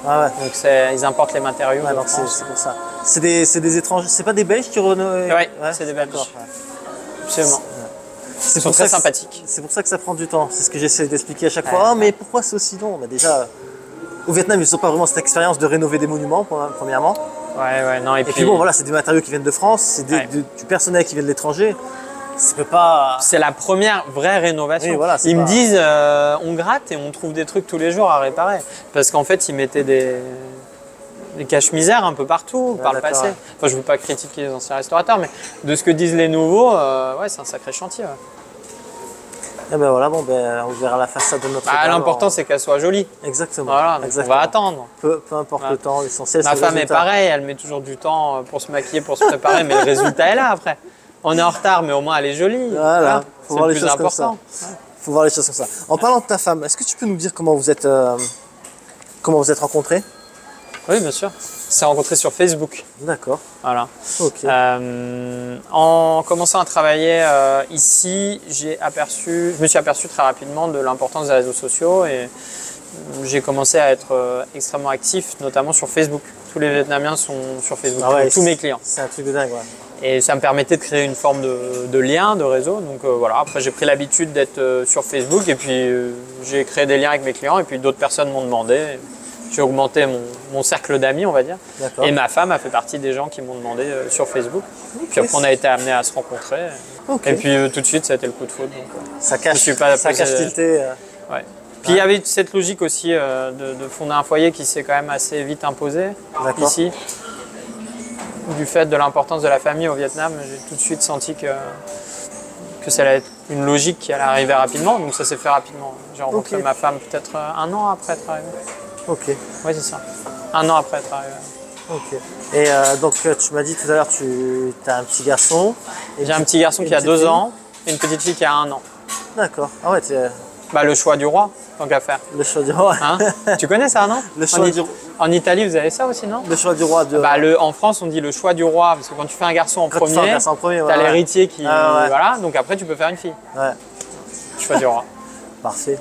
Ah ouais. Donc ils importent les matériaux. Ouais, c'est pour ça. C'est des étrangers. C'est pas des Belges qui rénovent. Ouais, c'est des Belges. Absolument. Ils sont très sympathiques. C'est pour ça que ça prend du temps. C'est ce que j'essaie d'expliquer à chaque fois. Ah, mais pourquoi c'est aussi long? Bah déjà, au Vietnam, ils n'ont pas vraiment cette expérience de rénover des monuments, premièrement. Ouais, non. Et puis bon, voilà, c'est des matériaux qui viennent de France, c'est du personnel qui vient de l'étranger. C'est la première vraie rénovation. Oui, voilà, ils me disent, on gratte et on trouve des trucs tous les jours à réparer. Parce qu'en fait, ils mettaient des cache-misères un peu partout par le passé. Ouais. Enfin, je ne veux pas critiquer les anciens restaurateurs, mais de ce que disent les nouveaux, ouais, c'est un sacré chantier. Ouais. Et ben voilà, on verra la façade de notre état. L'important, c'est qu'elle soit jolie. Exactement. Voilà, donc on va attendre. Peu importe le temps, l'essentiel, c'est le résultat. Ma femme est pareille, elle met toujours du temps pour se maquiller, pour se préparer, mais le résultat est là après. On est en retard, mais au moins elle est jolie. Voilà, faut voir les choses comme ça. Faut voir les choses comme ça. En parlant de ta femme, est-ce que tu peux nous dire comment vous êtes rencontrés? Oui, bien sûr. On s'est rencontrés sur Facebook. D'accord. Voilà. Ok. En commençant à travailler ici, je me suis aperçu très rapidement de l'importance des réseaux sociaux et j'ai commencé à être extrêmement actif, notamment sur Facebook. Tous les Vietnamiens sont sur Facebook, tous mes clients. C'est un truc de dingue, ouais. Et ça me permettait de créer une forme de lien, de réseau. Donc voilà, après j'ai pris l'habitude d'être sur Facebook et puis j'ai créé des liens avec mes clients et puis d'autres personnes m'ont demandé. J'ai augmenté mon cercle d'amis, on va dire. Et ma femme a fait partie des gens qui m'ont demandé sur Facebook. Puis après, on a été amenés à se rencontrer. Et puis tout de suite, ça a été le coup de foudre. Ça cache tilté. Ouais. Puis il y avait cette logique aussi de fonder un foyer qui s'est quand même assez vite imposée ici. Du fait de l'importance de la famille au Vietnam, j'ai tout de suite senti que ça allait être une logique qui allait arriver rapidement. Donc ça s'est fait rapidement. J'ai rencontré ma femme peut-être 1 an après être arrivé. Ok. Oui, c'est ça. 1 an après être arrivé. Ok. Et donc, tu m'as dit tout à l'heure, tu as un petit garçon. J'ai un petit garçon qui a 2 ans et une petite fille qui a 1 an. D'accord. Ah ouais, le choix du roi, tant qu'à faire. Le choix du roi. Hein? Tu connais ça, non? Le choix du roi. En Italie, vous avez ça aussi, non? Le choix du roi. En France, on dit le choix du roi, parce que quand tu fais un garçon en premier, tu as l'héritier qui... Voilà, donc après, tu peux faire une fille. Ouais. Choix du roi. Parfait.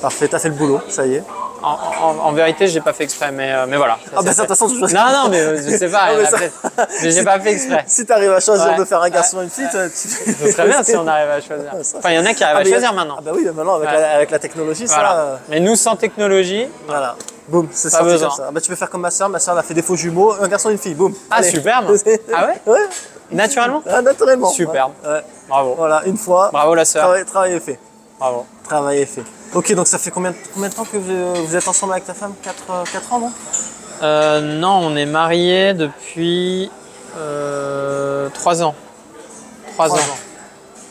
Parfait, t'as fait le boulot, ça y est. En vérité, je n'ai pas fait exprès, mais voilà. Ah bah ça, de toute façon, tu choisis. Non, mais je sais pas. Mais j'ai pas fait exprès. Si tu arrives à choisir de faire un garçon et une fille, c'est très bien si on arrive à choisir. Enfin, il y en a qui arrivent à choisir maintenant. Ah bah oui, maintenant, avec la technologie, ça... Mais nous, sans technologie... Voilà. Boum, c'est ça. Comme ça. Bah, tu peux faire comme ma soeur. Ma soeur, elle a fait des faux jumeaux, un garçon et une fille. Boum. Ah, superbe. Ah ouais? Ouais. Naturellement? Naturellement. Superbe. Ouais. Bravo. Voilà, une fois. Bravo la soeur. Travail est fait. Bravo. Travail est fait. Ok, donc ça fait combien de temps que vous êtes ensemble avec ta femme? 4 ans, non? Non, on est mariés depuis 3 ans. 3 ans.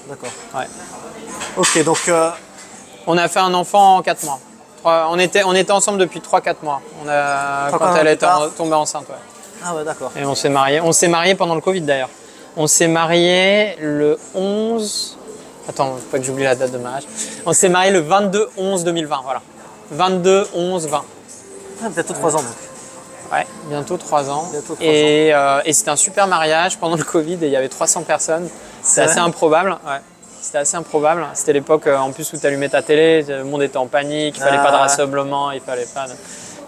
D'accord. Ouais. Ok, donc... On a fait un enfant en 4 mois. On était ensemble depuis 3-4 mois. Quand elle est tombée enceinte. Ouais. Ah ouais, d'accord. Et on s'est mariés. On s'est mariés pendant le Covid d'ailleurs. On s'est mariés le 11... Attends, faut pas que j'oublie la date de mariage. On s'est mariés le 22-11-2020, voilà. 22-11-20. Ah, bientôt 3 ans donc. Ouais, bientôt 3 ans. Et c'était un super mariage pendant le Covid et il y avait 300 personnes. C'était assez improbable. Ouais. C'était assez improbable. C'était l'époque en plus où tu allumais ta télé, le monde était en panique, il fallait pas de rassemblement, il fallait pas de...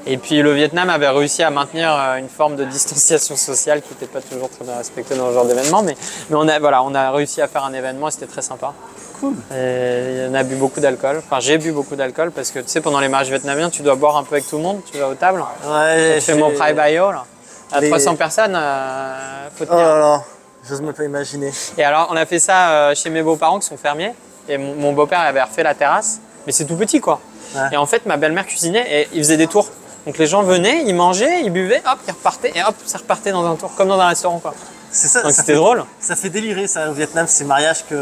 Et puis le Vietnam avait réussi à maintenir une forme de distanciation sociale qui n'était pas toujours très bien respectée dans ce genre d'événement. Mais on a réussi à faire un événement et c'était très sympa. Cool. Et on a bu beaucoup d'alcool. Enfin, j'ai bu beaucoup d'alcool parce que tu sais, pendant les mariages vietnamiens, tu dois boire un peu avec tout le monde. Tu vas aux tables. Ouais, Tu fais mon private bio là. À 300 personnes, faut tenir. Oh là là, j'ose même pas imaginer. Et alors, on a fait ça chez mes beaux-parents qui sont fermiers. Et mon beau-père avait refait la terrasse. Mais c'est tout petit quoi. Ouais. Et en fait, ma belle-mère cuisinait et il faisait des tours. Donc les gens venaient, ils mangeaient, ils buvaient, hop, ils repartaient et hop, ça repartait dans un tour, comme dans un restaurant quoi. C'est ça. Donc c'était drôle. Ça fait délirer ça au Vietnam, ces mariages que.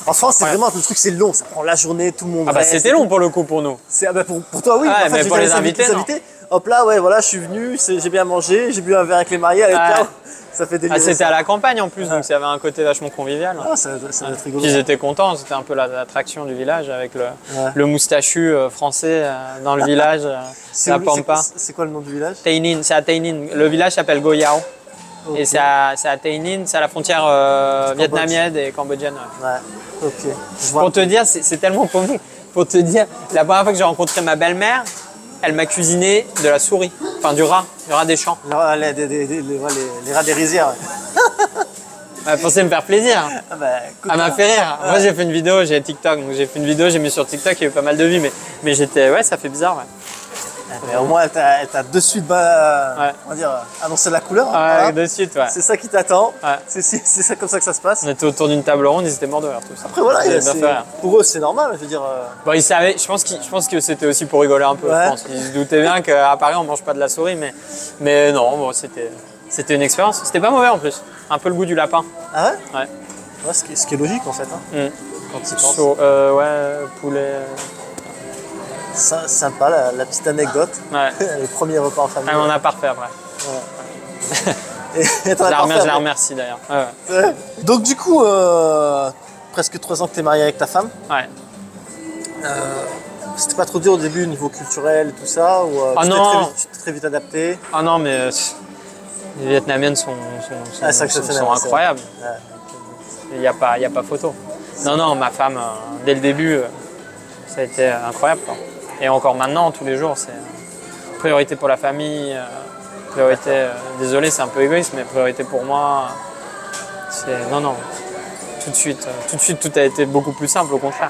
En France, c'est vraiment le truc, c'est long, ça prend la journée, tout le monde. Ah bah reste, c'était long pour le coup pour nous. Ah bah pour toi oui, Ouais, en fait, mais je pour veux les dire, invités, non. Hop là, ouais, voilà, je suis venu, j'ai bien mangé, j'ai bu un verre avec les mariés, allez, Ouais. ciao. Ça fait délirer. Ah, c'était ça. à la campagne en plus, donc ça avait un côté vachement convivial. Ah, ça doit être rigolo. Puis ils étaient contents, c'était un peu l'attraction du village avec le moustachu français dans le village, la Pampa. C'est quoi le nom du village? Tay Ninh, c'est à Tay Ninh. Le village s'appelle Go Yao. Okay. Et c'est à Tay Ninh, c'est à la frontière vietnamienne et cambodgienne. Ouais. Ouais, ok. Je vois. Pour te dire, c'est tellement paumé. Pour te dire, la première fois que j'ai rencontré ma belle-mère, elle m'a cuisiné de la souris, enfin du rat des champs. Les rats des rizières. Ouais. Elle pensait me faire plaisir. Ah bah, écoute, Elle m'a fait rire. Moi j'ai fait une vidéo, j'ai TikTok, donc j'ai fait une vidéo, j'ai mis sur TikTok, il y a eu pas mal de vues, mais j'étais, ouais, ça fait bizarre. Ouais. mais au moins, elle t'a de suite on va dire, annoncé la couleur. Ouais, voilà. de suite, ouais. C'est ça qui t'attend. Ouais. C'est ça, comme ça que ça se passe. On était autour d'une table ronde, ils étaient morts de rire tous. Après voilà, Ça m'a fait rire. pour eux c'est normal, je veux dire. Bon, ils savaient, je pense que c'était aussi pour rigoler un peu. Ouais. Je pense qu'ils se doutaient bien qu'à Paris on mange pas de la souris, mais non, bon, c'était une expérience. C'était pas mauvais en plus. Un peu le goût du lapin. Ah ouais? Ouais. Ouais, ce qui est logique en fait. Hein, quand tu y penses. Ouais, poulet. Sympa la petite anecdote. Ouais. Les premiers repas en famille. Ah, on n'a pas refait après. Et t'en as pas Je refait la après. remercie d'ailleurs. Ouais. Ouais. Donc du coup, presque 3 ans que t'es marié avec ta femme. Ouais. C'était pas trop dur au début au niveau culturel et tout ça ou Ah non. tu t'es très vite adapté? Ah non, mais les Vietnamiennes sont c'est exceptionnel, c'est incroyables. Ouais. Il n'y a pas photo. Non, ma femme, dès le début, ça a été incroyable, quoi. Et encore maintenant, tous les jours, c'est priorité pour la famille, priorité, désolé, c'est un peu égoïste, mais priorité pour moi. Non, tout de suite, tout a été beaucoup plus simple, au contraire.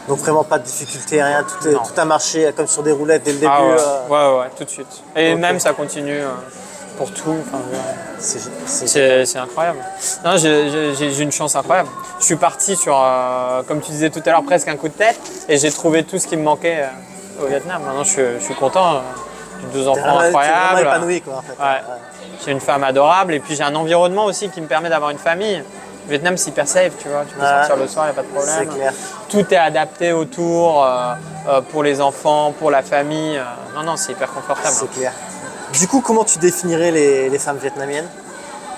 Donc vraiment pas de difficulté, rien, Non. tout a marché comme sur des roulettes dès le début. Ah ouais, tout de suite. Et Ok. même ça continue pour tout. Enfin, C'est c'est incroyable. Non, j'ai une chance incroyable. Je suis parti sur, comme tu disais tout à l'heure, presque un coup de tête et j'ai trouvé tout ce qui me manquait au Vietnam. Maintenant, je suis content. J'ai 2 enfants t'es incroyables. vraiment épanoui quoi en fait. Ouais. J'ai une femme adorable et puis j'ai un environnement aussi qui me permet d'avoir une famille. Le Vietnam, c'est hyper safe, tu vois. Tu peux sortir le soir, il n'y a pas de problème. C'est clair. Tout est adapté autour pour les enfants, pour la famille. Non, c'est hyper confortable. C'est clair. Du coup, comment tu définirais les femmes vietnamiennes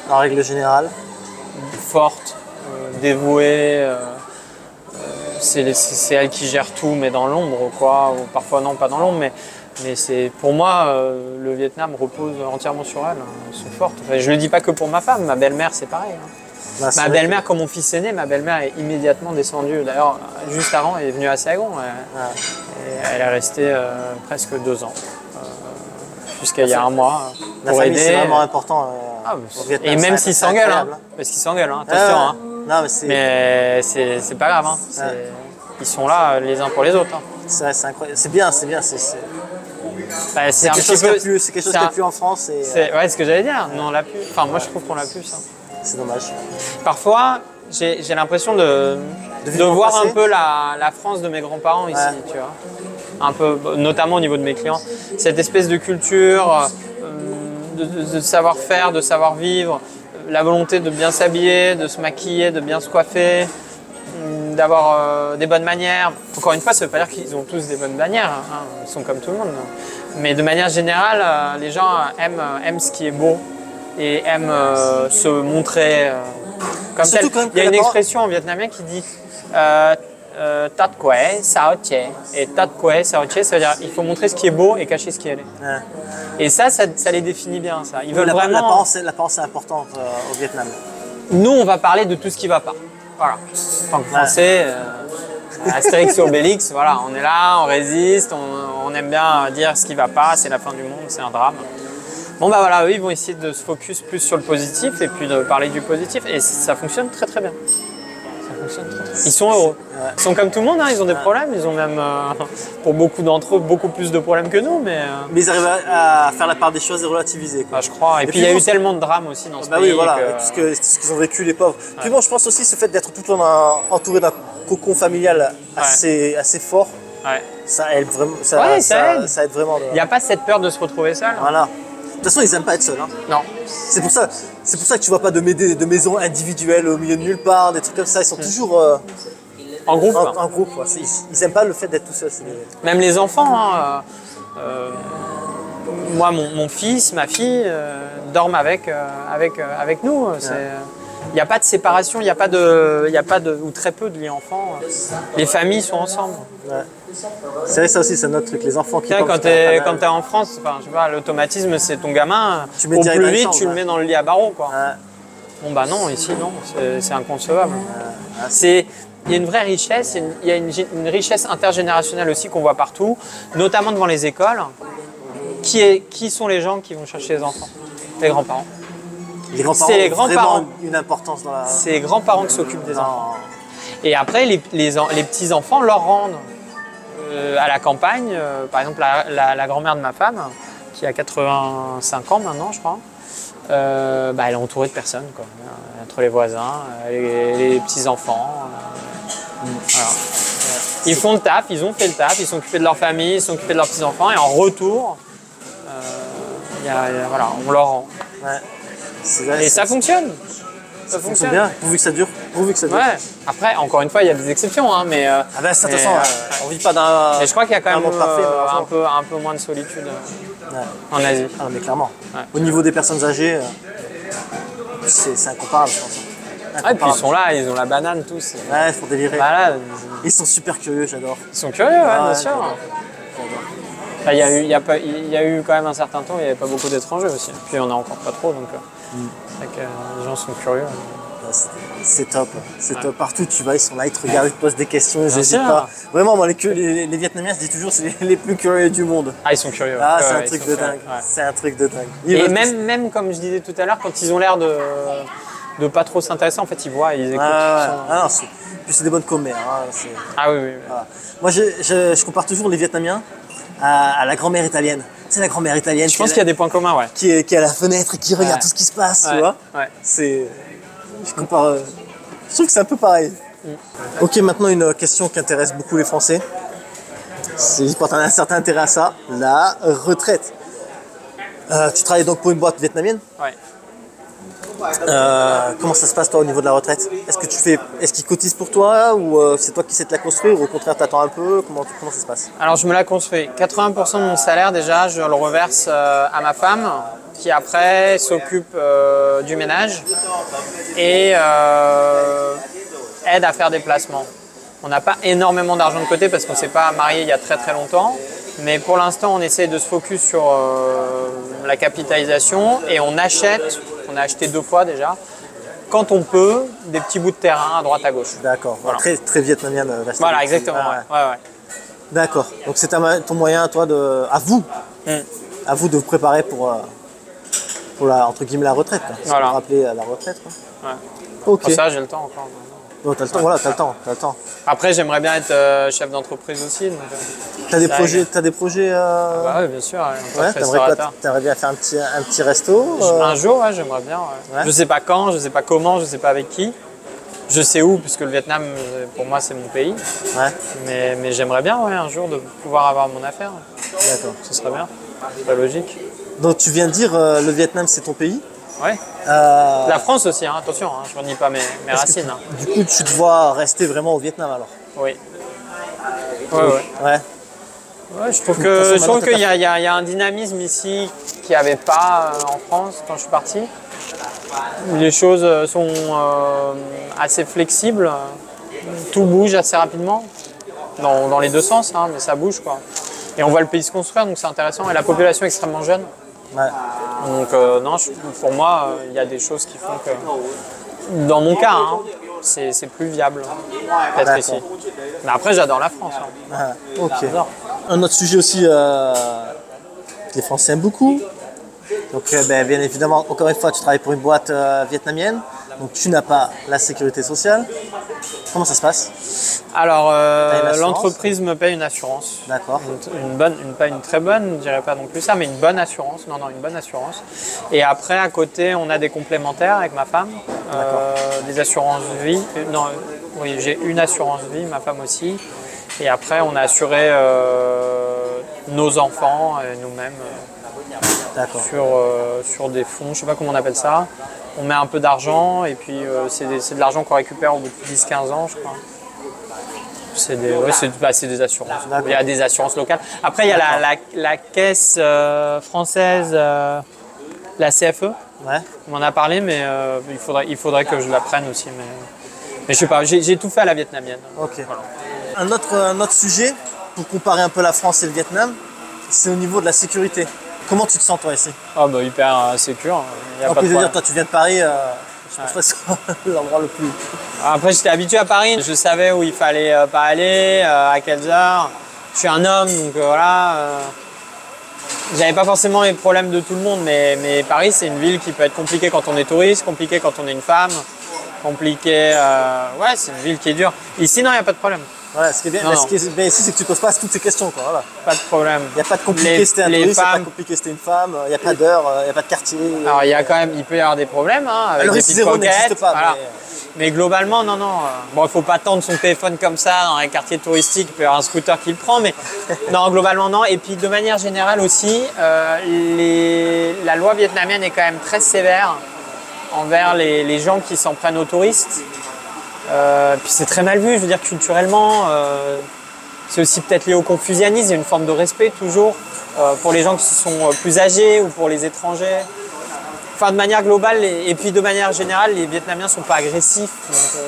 en règle générale? Forte, dévouée. C'est elle qui gère tout, mais dans l'ombre, quoi. Ou parfois non, pas dans l'ombre, mais c'est pour moi, le Vietnam repose entièrement sur elle. Elles sont fortes. Enfin, je ne le dis pas que pour ma femme, ma belle-mère, c'est pareil. Hein. Bah, c'est Ma vrai belle-mère, quand mon fils est né, ma belle-mère est immédiatement descendue. D'ailleurs, juste avant, elle est venue à Saigon. Et elle est restée presque 2 ans, jusqu'il y a un mois, La pour famille, aider. c'est vraiment important Ah, au Vietnam. et même c'est s'ils s'engueulent, hein, incroyable. parce qu'ils s'engueulent, hein, attention. Hein. Non, mais c'est Mais c'est pas grave. Hein. Ils sont là les uns pour les autres. Hein. c'est incroyable. C'est bien. Bah, C'est quelque chose qu'il n'y a plus en France. Ouais, ce que j'allais dire. Nous, on l'a plus. Enfin, moi, je trouve qu'on l'a plus. Ça. C'est dommage. Parfois, j'ai l'impression de voir passer. un peu la France de mes grands-parents ici, tu vois. Un peu, notamment au niveau de mes clients. Cette espèce de culture, de savoir-faire, de savoir-vivre, la volonté de bien s'habiller, de se maquiller, de bien se coiffer, d'avoir des bonnes manières. Encore une fois, ça ne veut pas dire qu'ils ont tous des bonnes manières, hein. Ils sont comme tout le monde. Mais de manière générale, les gens aiment ce qui est beau et aiment se montrer comme tel. Il y a une expression en vietnamien qui dit Tat quay, sao che. Et Tat quay, sao che, ça veut dire il faut montrer ce qui est beau et cacher ce qui est laid. Ouais. Et ça les définit bien. Ça. Ils veulent vraiment. L'apparence est importante au Vietnam. Nous, on va parler de tout ce qui ne va pas. Voilà. En tant que Français, Astérix et Obélix, voilà, on est là, on résiste, on aime bien dire ce qui va pas, c'est la fin du monde, c'est un drame. Bon bah voilà, eux ils vont essayer de se focus plus sur le positif et puis de parler du positif et ça fonctionne très très bien. Ça fonctionne très, très bien. Ils sont heureux. Ils sont comme tout le monde, hein, ils ont des problèmes, ils ont même, pour beaucoup d'entre eux, beaucoup plus de problèmes que nous. Mais ils arrivent à faire la part des choses et relativiser. Quoi. Bah, je crois. Et puis il y a eu tellement de drames aussi dans ce pays. Oui, voilà, tout ce qu'ils ont vécu, les pauvres. Puis bon, je pense aussi ce fait d'être tout le temps entouré d'un cocon familial assez fort, ça aide vraiment. Ça aide vraiment. Il n'y a pas cette peur de se retrouver seul. Voilà. De toute façon, ils n'aiment pas être seuls. Hein. Non. C'est pour ça que tu vois pas de maisons individuelles au milieu de nulle part, des trucs comme ça. Ils sont toujours en groupe. En groupe. Ils n'aiment pas le fait d'être tout seul. Même les enfants. Hein, moi, mon fils, ma fille dorment avec nous. Il n'y a pas de séparation, il n'y a pas de, ou très peu de liens enfants. Les familles sont ensemble. Ouais. C'est vrai, ça aussi, c'est notre truc. Les enfants qui quand tu es en France, je sais pas, l'automatisme, c'est ton gamin. Au plus vite, tu le mets dans le lit à barreaux. Quoi. Bon, bah non, ici, non. C'est inconcevable. Il y a une vraie richesse, il y a une richesse intergénérationnelle aussi qu'on voit partout, notamment devant les écoles. Qui sont les gens qui vont chercher les enfants? Les grands-parents. Les grands-parents ont vraiment une importance dans la... C'est les grands-parents qui s'occupent des enfants. Et après, les petits-enfants leur rendent. À la campagne, par exemple, la grand-mère de ma femme, qui a 85 ans maintenant, je crois, elle est entourée de personnes, quoi. Entre les voisins, les petits-enfants. Voilà. Ils font le taf, ils ont fait le taf, ils sont occupés de leur famille, ils sont occupés de leurs petits-enfants, et en retour, voilà, on leur rend. Ouais. Et ça fonctionne. Ça fonctionne bien, pourvu que ça dure. Ouais. Après, encore une fois, il y a des exceptions, hein, mais. De toute façon, on vit pas d'un. Mais je crois qu'il y a quand même parfait, un peu moins de solitude en Asie. Ah, mais clairement. Ouais. Au niveau des personnes âgées, c'est incomparable, je pense. Et puis ils sont là, ils ont la banane tous. Ouais, ils font délirer. Voilà. Ils sont super curieux, j'adore. Ils sont curieux, bien sûr. Il y a eu quand même un certain temps, il n'y avait pas beaucoup d'étrangers aussi. Puis il n'y en a encore pas trop, donc c'est vrai que les gens sont curieux. C'est top, c'est top. Partout où tu vas, ils sont là, ils te regardent, ils te posent des questions, ils n'hésitent pas. Vraiment, moi, les Vietnamiens, je dis toujours, c'est les plus curieux du monde. Ah, ils sont curieux. Ah, c'est un truc de dingue. C'est un truc de dingue. Et même, comme je disais tout à l'heure, quand ils ont l'air de pas trop s'intéresser, en fait, ils voient, ils écoutent. Ah non, puis c'est des bonnes commères. Ah oui. Voilà. Moi, je compare toujours les Vietnamiens à la grand-mère italienne. C'est la grand-mère italienne. Je pense qu'il y a des points communs, ouais. Qui est à la fenêtre et qui regarde tout ce qui se passe, tu vois. Ouais. Je compare. Je trouve que c'est un peu pareil. Ok, maintenant une question qui intéresse beaucoup les Français. C'est quand on a un certain intérêt à ça, la retraite. Tu travailles donc pour une boîte vietnamienne? Ouais. Comment ça se passe toi au niveau de la retraite? Est-ce qu'ils cotisent pour toi ou c'est toi qui sais te la construire ou au contraire t'attends un peu? Comment ça se passe? Alors je me la construis. 80% de mon salaire déjà, je le reverse à ma femme qui après s'occupe du ménage et aide à faire des placements. On n'a pas énormément d'argent de côté parce qu'on ne s'est pas marié il y a très très longtemps. Mais pour l'instant, on essaie de se focus sur la capitalisation et on a acheté 2 fois déjà, quand on peut, des petits bouts de terrain à droite à gauche. D'accord, voilà. Très vietnamienne. Voilà, exactement. Ouais. D'accord, donc c'est ton moyen à toi à vous de vous préparer pour la, entre guillemets, la retraite. Voilà. Pour rappeler la retraite. Quoi. Ouais. Ok. Pour ça, j'ai le temps encore. Bon, t'as le temps, voilà, t'as le temps. Après, j'aimerais bien être chef d'entreprise aussi. T'as des projets Bah oui, bien sûr. T'aimerais bien faire un petit resto Un jour, j'aimerais bien. Ouais. Je sais pas quand, je sais pas comment, je sais pas avec qui. Je sais où, puisque le Vietnam, pour moi, c'est mon pays. Ouais. Mais j'aimerais bien, un jour, de pouvoir avoir mon affaire. D'accord. Ce serait bien. C'est pas logique. Donc, tu viens de dire le Vietnam, c'est ton pays? Ouais. La France aussi, attention, je ne renie pas mes racines. Du coup, tu te vois rester vraiment au Vietnam alors? Oui. Ouais. Ouais, je trouve qu'il y a un dynamisme ici qu'il n'y avait pas en France quand je suis parti. Les choses sont assez flexibles, tout bouge assez rapidement, dans les deux sens, mais ça bouge quoi. Et on voit le pays se construire, donc c'est intéressant, et la population est extrêmement jeune. Ouais. Donc pour moi, il y a des choses qui font que, dans mon cas, c'est plus viable d'être ici. Mais après, j'adore la France. Hein. Ah, ok. J'adore. Un autre sujet aussi que les Français aiment beaucoup. Donc, bien évidemment, encore une fois, tu travailles pour une boîte vietnamienne. Donc, tu n'as pas la sécurité sociale. Comment ça se passe? Alors, une assurance? l'entreprise me paye une assurance. D'accord. Une bonne, pas une très bonne, je dirais pas non plus ça, mais une bonne assurance. Non, une bonne assurance. Et après, à côté, on a des complémentaires avec ma femme. Des assurances vie. Non, oui, j'ai une assurance vie, ma femme aussi. Et après, on a assuré nos enfants et nous-mêmes sur des fonds, je ne sais pas comment on appelle ça. On met un peu d'argent et puis c'est de l'argent qu'on récupère au bout de 10-15 ans, je crois. C'est des assurances. Il y a des assurances locales. Après, il y a la caisse française, la CFE. Ouais. On m'en a parlé, mais il faudrait que je la prenne aussi. Mais je sais pas, j'ai tout fait à la vietnamienne. Ok. Voilà. Un autre sujet, pour comparer un peu la France et le Vietnam, c'est au niveau de la sécurité. Comment tu te sens toi ici? Ah bah hyper sécure. En plus de dire, toi tu viens de Paris, je pense que c'est l'endroit le plus... Après j'étais habitué à Paris, je savais où il fallait pas aller, à quelles heures. Je suis un homme, donc voilà. J'avais pas forcément les problèmes de tout le monde, mais Paris c'est une ville qui peut être compliquée quand on est touriste, compliquée quand on est une femme, compliquée... ouais, c'est une ville qui est dure. Ici non, il n'y a pas de problème. Ouais, ce qui est bien, ici, c'est que tu ne poses pas toutes ces questions. Quoi, voilà. Pas de problème. Il n'y a pas de compliqué si t'es un touriste, il n'y a pas de compliqué si t'es une femme, il n'y a pas d'heure, il n'y a pas de quartier. Alors, il peut y avoir des problèmes hein, avec des zéro n'existe pas. Voilà. Mais globalement, non. Bon, il ne faut pas tendre son téléphone comme ça dans les quartiers touristiques, il peut y avoir un scooter qui le prend, mais non, globalement, non. Et puis, de manière générale aussi, la loi vietnamienne est quand même très sévère envers les gens qui s'en prennent aux touristes. Puis c'est très mal vu, je veux dire culturellement, c'est aussi peut-être lié au confucianisme, il y a une forme de respect toujours pour les gens qui sont plus âgés ou pour les étrangers. Enfin de manière globale et puis de manière générale, les Vietnamiens ne sont pas agressifs, donc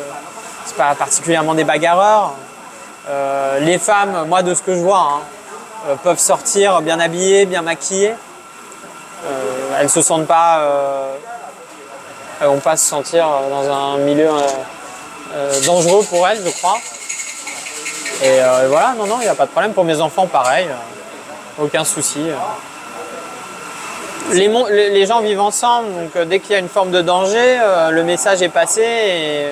c'est pas particulièrement des bagarreurs. Les femmes, moi de ce que je vois, peuvent sortir bien habillées, bien maquillées. Elles ne se sentent pas, elles vont pas se sentir dans un milieu dangereux pour elles, je crois. Et voilà, non, il n'y a pas de problème. Pour mes enfants, pareil, aucun souci. Les gens vivent ensemble, donc dès qu'il y a une forme de danger, le message est passé et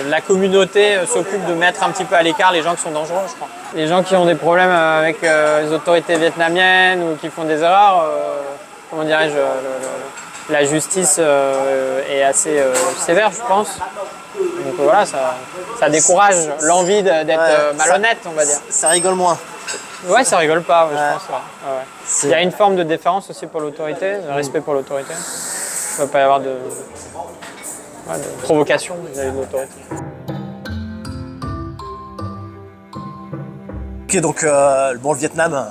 la communauté s'occupe de mettre un petit peu à l'écart les gens qui sont dangereux, je crois. Les gens qui ont des problèmes avec les autorités vietnamiennes ou qui font des erreurs, comment dirais-je, la justice est assez sévère, je pense. Donc voilà, ça décourage l'envie d'être malhonnête, on va dire. Ça rigole moins. Ouais, ça rigole pas, je pense. Ouais. Il y a une forme de déférence aussi pour l'autorité, de respect pour l'autorité. Il ne va pas y avoir de provocation vis-à-vis de l'autorité. Ok, donc le Vietnam,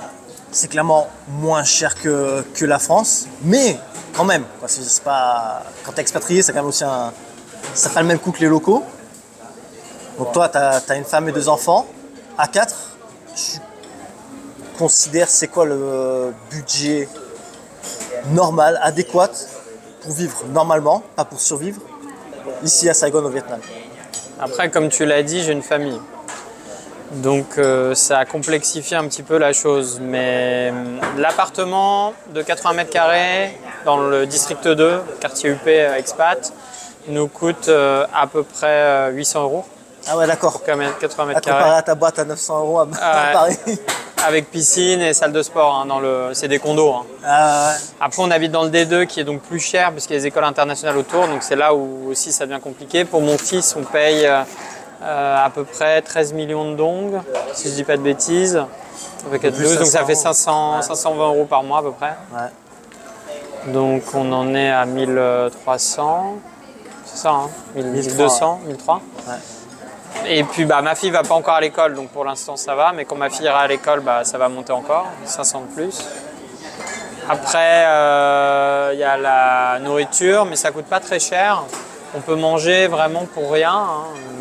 c'est clairement moins cher que la France, mais quand même, quoi, c'est pas... quand tu es expatrié, c'est quand même aussi ça fait le même coût que les locaux. Donc toi, tu as une femme et 2 enfants, à 4. Tu considères c'est quoi le budget normal, adéquat pour vivre normalement, pas pour survivre, ici à Saigon au Vietnam? Après, comme tu l'as dit, j'ai une famille. Donc ça a complexifié un petit peu la chose. Mais l'appartement de 80 mètres carrés dans le district 2, quartier UP expat, nous coûte à peu près 800 €. Ah ouais, d'accord. Pour 80 mètres carrés. Comparé à ta boîte à 900 € à Paris. Avec piscine et salle de sport, c'est des condos. Ah ouais. Après, on habite dans le D2 qui est donc plus cher puisqu'il y a des écoles internationales autour, donc c'est là où aussi ça devient compliqué. Pour mon fils, on paye à peu près 13 millions de dong, si je dis pas de bêtises. Avec 12, donc ça fait 520 € par mois à peu près. Ouais. Donc on en est à 1300, c'est ça, 1200, 1300. Ouais. Et puis ma fille va pas encore à l'école, donc pour l'instant ça va, mais quand ma fille ira à l'école, ça va monter encore, 500 de plus. Après, il y a la nourriture, mais ça coûte pas très cher. On peut manger vraiment pour rien.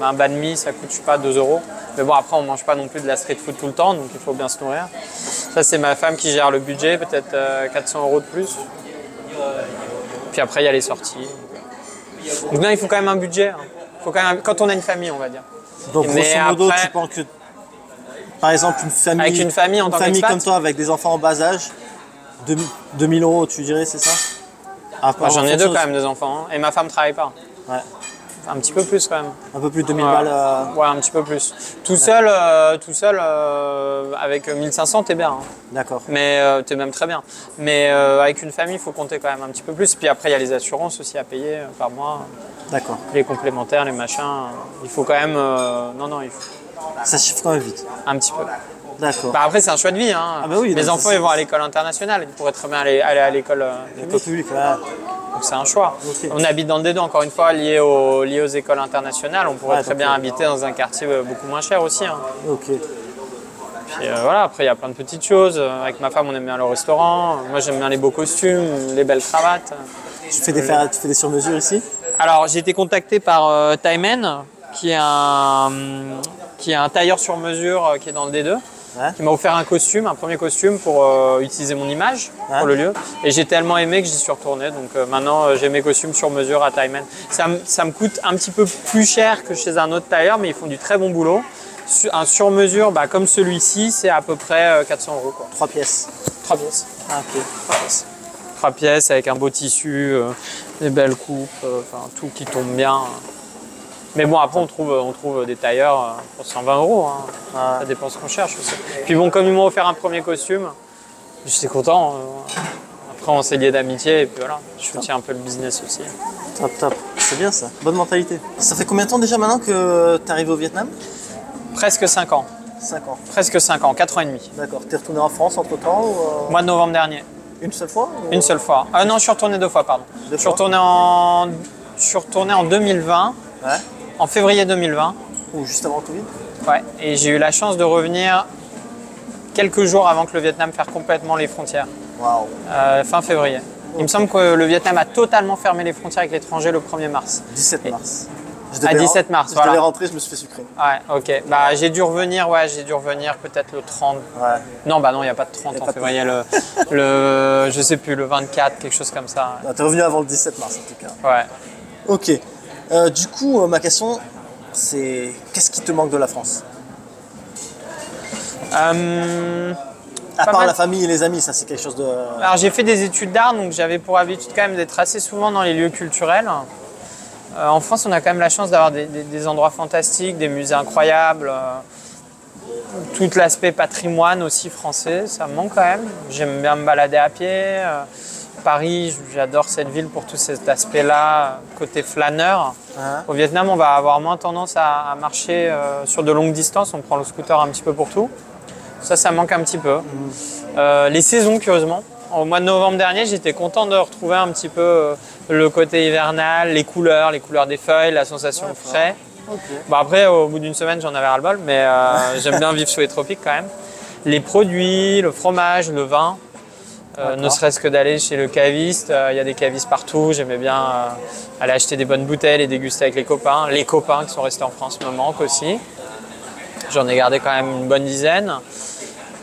Un banh mi, ça coûte, je sais pas, 2 €. Mais bon, après, on mange pas non plus de la street food tout le temps, donc il faut bien se nourrir. Ça, c'est ma femme qui gère le budget, peut-être 400 € de plus. Puis après, il y a les sorties. Donc là, il faut quand même un budget. Faut quand même, quand on a une famille, on va dire. Donc, Mais grosso modo, après- tu penses que, par exemple, une famille, Avec une famille en tant qu'expat, comme toi, avec des enfants en bas âge, 2000 € tu dirais, c'est ça? Ah, moi, j'en ai deux fonction- quand même, des enfants. Et ma femme travaille pas. Ouais. Un petit peu plus quand même. Un peu plus de 2000 Ouais. balles. Ouais, un petit peu plus. Tout seul, avec 1500, t'es bien. Hein. D'accord. Mais t'es même très bien. Mais avec une famille, il faut compter quand même un petit peu plus. Puis après, il y a les assurances aussi à payer par mois, D'accord. les complémentaires, les machins. Il faut quand même. Non, il faut Ça chiffre quand même vite. un petit peu. D'accord. Bah après, c'est un choix de vie. Hein. Ah bah oui, Mes non, enfants, ça, ils vont à l'école internationale. Ils pourraient très bien aller à l'école L'école publique. publique, ouais. Donc c'est un choix. Ok. On habite dans le D2, encore une fois, lié aux écoles internationales. On pourrait Ouais, très donc, bien habiter dans un quartier beaucoup moins cher aussi. Hein. Ok. Puis voilà, après, il y a plein de petites choses. Avec ma femme, on aime bien le restaurant. Moi, j'aime bien les beaux costumes, les belles cravates. Tu fais des sur-mesures ici? Alors, j'ai été contacté par Taimen, qui est un tailleur sur mesure qui est dans le D2. Ouais. Qui m'a offert un costume, un premier costume pour utiliser mon image pour le lieu. Et j'ai tellement aimé que j'y suis retourné. Donc maintenant, j'ai mes costumes sur mesure à Taimen. Ça me coûte un petit peu plus cher que chez un autre tailleur, mais ils font du très bon boulot. Un sur mesure, comme celui-ci, c'est à peu près 400 €. 3 pièces. 3 pièces. Ah, ok. 3 pièces. 3 pièces avec un beau tissu, des belles coupes, tout qui tombe bien. Mais bon, après, on trouve des tailleurs pour 120 €. Hein. Ah. Ça dépend ce qu'on cherche aussi. Puis bon, comme ils m'ont offert un premier costume, j'étais content. Après, on s'est liés d'amitié et puis voilà, je soutiens un peu le business aussi. Top, top. C'est bien ça. Bonne mentalité. Ça fait combien de temps déjà maintenant que tu es arrivé au Vietnam? Presque 5 ans. 5 ans. Presque 5 ans, 4 ans et demi. D'accord. T'es retourné en France entre temps ou Mois de novembre dernier. une seule fois ou- Une seule fois. Non, je suis retourné 2 fois, pardon. Deux Je suis fois. retourné en 2020, Ouais. en février 2020. Ou juste avant le Covid? Ouais, et j'ai eu la chance de revenir quelques jours avant que le Vietnam ferme complètement les frontières, Waouh. fin février. Il me semble que le Vietnam a totalement fermé les frontières avec l'étranger le 1er mars. 17 mars. Je 17 mars, Je voilà. devais rentrer, je me suis fait sucrer. Ouais, ok. J'ai dû revenir peut-être le 30. Ouais. Non, il n'y a pas de 30 Y a en pas de février. Je sais plus, le 24, quelque chose comme ça. Ah, t'es revenu avant le 17 mars en tout cas. Ouais. Ok. Du coup, ma question, c'est qu'est-ce qui te manque de la France? À Pas part mal. la famille et les amis, ça c'est quelque chose de... Alors j'ai fait des études d'art, donc j'avais pour habitude quand même d'être assez souvent dans les lieux culturels. En France, on a quand même la chance d'avoir des endroits fantastiques, des musées incroyables. Tout l'aspect patrimoine aussi français, ça me manque quand même. J'aime bien me balader à pied. Paris, j'adore cette ville pour tout cet aspect-là, côté flâneur. Hein? Au Vietnam, on va avoir moins tendance à marcher sur de longues distances. On prend le scooter un petit peu pour tout. Ça manque un petit peu. Les saisons, curieusement. Au mois de novembre dernier, j'étais content de retrouver un petit peu le côté hivernal, les couleurs des feuilles, la sensation frais. Ok. Après, au bout d'une semaine, j'en avais ras-le-bol, mais j'aime bien vivre sous les tropiques quand même. Les produits, le fromage, le vin, ne serait-ce que d'aller chez le caviste. Il y a des cavistes partout. J'aimais bien aller acheter des bonnes bouteilles et déguster avec les copains. Les copains qui sont restés en France me manquent aussi. J'en ai gardé quand même une bonne dizaine.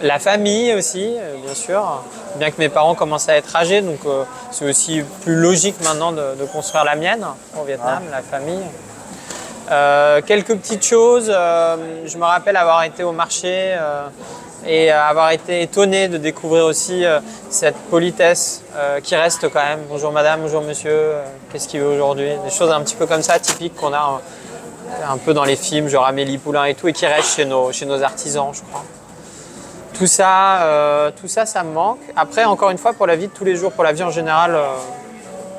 La famille aussi, bien sûr. Bien que mes parents commencent à être âgés, donc c'est aussi plus logique maintenant de construire la mienne au Vietnam, la famille. Quelques petites choses. Je me rappelle avoir été au marché et avoir été étonné de découvrir aussi cette politesse qui reste quand même. Bonjour madame, bonjour monsieur, qu'est-ce qu'il veut aujourd'hui? Des choses un petit peu comme ça, typiques qu'on a un peu dans les films, genre Amélie Poulain et tout, et qui restent chez nos artisans, je crois. Tout ça, ça me manque. Après, encore une fois, pour la vie de tous les jours, pour la vie en général,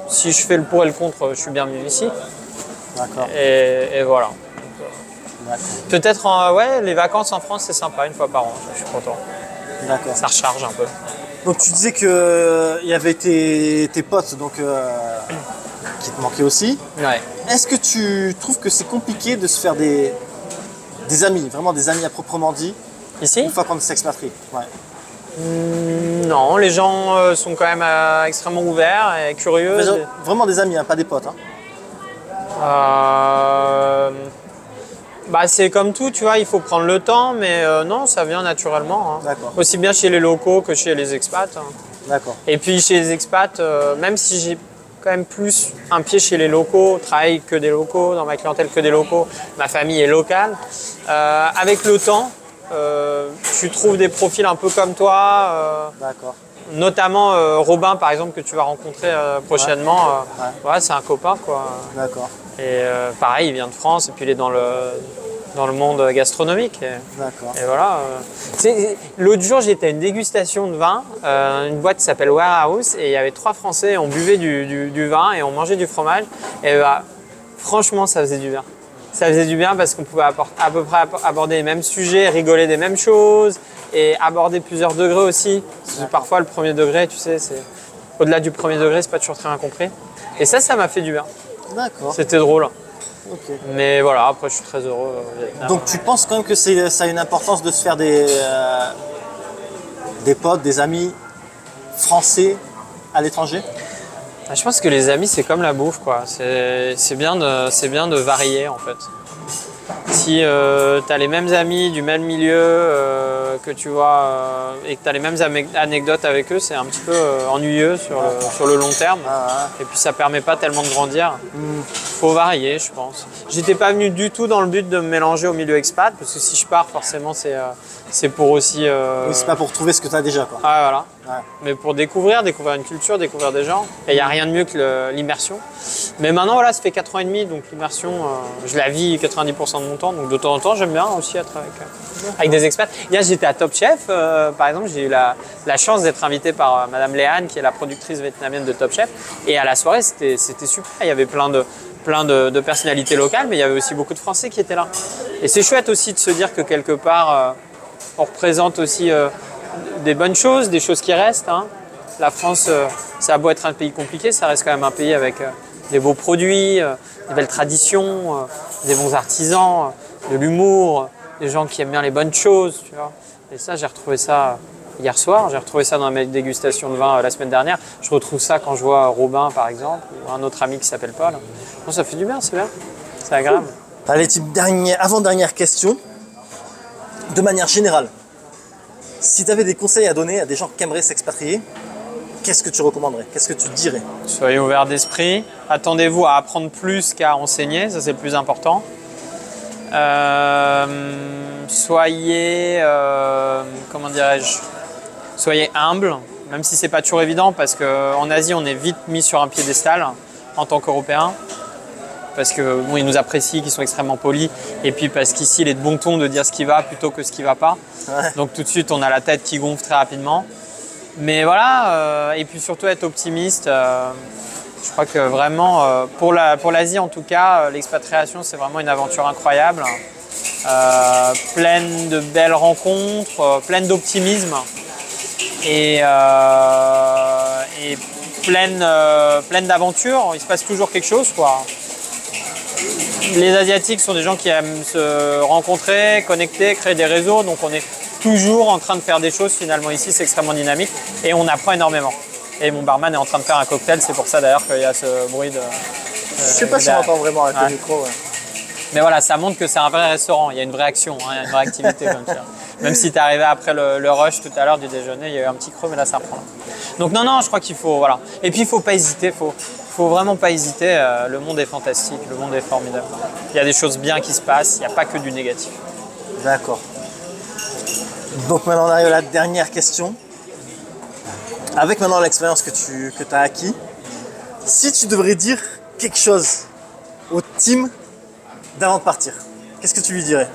si je fais le pour et le contre, je suis bien mieux ici. D'accord. Et voilà. D'accord. Peut-être, les vacances en France, c'est sympa, une fois par an. Je suis content. D'accord. Ça recharge un peu. Donc tu disais que il y avait tes potes donc, qui te manquaient aussi. Ouais. Est-ce que tu trouves que c'est compliqué de se faire des amis, vraiment des amis à proprement dit, Ici une fois qu'on s'expatrie? Ouais. Non, les gens sont quand même extrêmement ouverts et curieux. Mais vraiment des amis, hein, pas des potes. Hein. C'est comme tout, tu vois, il faut prendre le temps, mais non, ça vient naturellement. Hein. D'accord. Aussi bien chez les locaux que chez les expats. Hein. D'accord. Et puis chez les expats, même si j'ai quand même plus un pied chez les locaux, travaille que des locaux, dans ma clientèle que des locaux, ma famille est locale. Avec le temps, tu trouves des profils un peu comme toi, D'accord. notamment Robin par exemple que tu vas rencontrer prochainement. Ouais, c'est un copain quoi. D'accord. Et pareil, il vient de France et puis il est dans le monde gastronomique. D'accord. Et voilà. L'autre jour, j'étais à une dégustation de vin, une boîte qui s'appelle Warehouse, et il y avait 3 Français, on buvait du vin et on mangeait du fromage. Et franchement, ça faisait du bien. Ça faisait du bien parce qu'on pouvait à peu près aborder les mêmes sujets, rigoler des mêmes choses et aborder plusieurs degrés aussi. Parce que parfois, le premier degré, tu sais, au-delà du premier degré, c'est pas toujours très bien compris. Et ça m'a fait du bien. D'accord. C'était drôle. Ok. Mais voilà, après, je suis très heureux au Vietnam. Donc tu penses quand même que ça a une importance de se faire des potes, des amis français à l'étranger? Je pense que les amis, c'est comme la bouffe, quoi. C'est bien de varier, en fait. Si tu as les mêmes amis du même milieu que tu vois et que tu as les mêmes anecdotes avec eux, c'est un petit peu ennuyeux sur le long terme. Et puis ça permet pas tellement de grandir. Faut varier, je pense. J'étais pas venu du tout dans le but de me mélanger au milieu expat, parce que si je pars, forcément, c'est pour aussi... Oui, c'est pas pour trouver ce que tu as déjà, quoi. Ah, voilà. Ouais. Mais pour découvrir une culture, découvrir des gens. Et il n'y a rien de mieux que l'immersion. Mais maintenant, voilà, ça fait 4 ans et demi, donc l'immersion, je la vis 90% de mon temps. Donc de temps en temps, j'aime bien aussi être avec des experts. Hier, j'étais à Top Chef, par exemple. J'ai eu la chance d'être invité par Madame Léane, qui est la productrice vietnamienne de Top Chef. Et à la soirée, c'était super. Il y avait plein de personnalités locales, mais il y avait aussi beaucoup de Français qui étaient là. Et c'est chouette aussi de se dire que quelque part, on représente aussi des bonnes choses, des choses qui restent. Hein. La France, ça a beau être un pays compliqué, ça reste quand même un pays avec des beaux produits, des belles traditions, des bons artisans, de l'humour, des gens qui aiment bien les bonnes choses. Tu vois. Et ça, j'ai retrouvé ça hier soir, j'ai retrouvé ça dans ma dégustation de vin la semaine dernière. Je retrouve ça quand je vois Robin, par exemple, ou un autre ami qui s'appelle Paul. Bon, ça fait du bien, c'est bien. C'est agréable. Allez, avant-dernière question. De manière générale, si tu avais des conseils à donner à des gens qui aimeraient s'expatrier, qu'est-ce que tu recommanderais? Qu'est-ce que tu dirais? Soyez ouverts d'esprit. Attendez-vous à apprendre plus qu'à enseigner, ça c'est le plus important. Soyez, comment dirais-je, soyez humble, même si c'est pas toujours évident, parce qu'en Asie on est vite mis sur un piédestal en tant qu'Européens. Parce que bon, ils nous apprécient, qu'ils sont extrêmement polis, et puis parce qu'ici il est de bon ton de dire ce qui va plutôt que ce qui va pas. Ouais. Donc tout de suite on a la tête qui gonfle très rapidement. Mais voilà, et puis surtout être optimiste. Je crois que vraiment, pour l'Asie en tout cas, l'expatriation c'est vraiment une aventure incroyable, pleine de belles rencontres, pleine d'optimisme et pleine d'aventures. Il se passe toujours quelque chose, quoi. Les Asiatiques sont des gens qui aiment se rencontrer, connecter, créer des réseaux, donc on est toujours en train de faire des choses. Finalement ici c'est extrêmement dynamique et on apprend énormément. Et mon barman est en train de faire un cocktail, c'est pour ça d'ailleurs qu'il y a ce bruit de... Je sais pas si on entend vraiment avec le micro. Ouais. Mais voilà, ça montre que c'est un vrai restaurant, il y a une vraie action, hein, il y a une vraie activité comme ça. Même si tu es arrivé après le rush tout à l'heure du déjeuner, il y a eu un petit creux, mais là ça reprend. Donc non, je crois qu'il faut, voilà. Et puis il ne faut pas hésiter, faut vraiment pas hésiter, le monde est fantastique, le monde est formidable. Il y a des choses bien qui se passent, il n'y a pas que du négatif. D'accord. Donc maintenant on arrive à la dernière question. Avec maintenant l'expérience que tu as acquis, si tu devrais dire quelque chose au team d'avant de partir, qu'est-ce que tu lui dirais?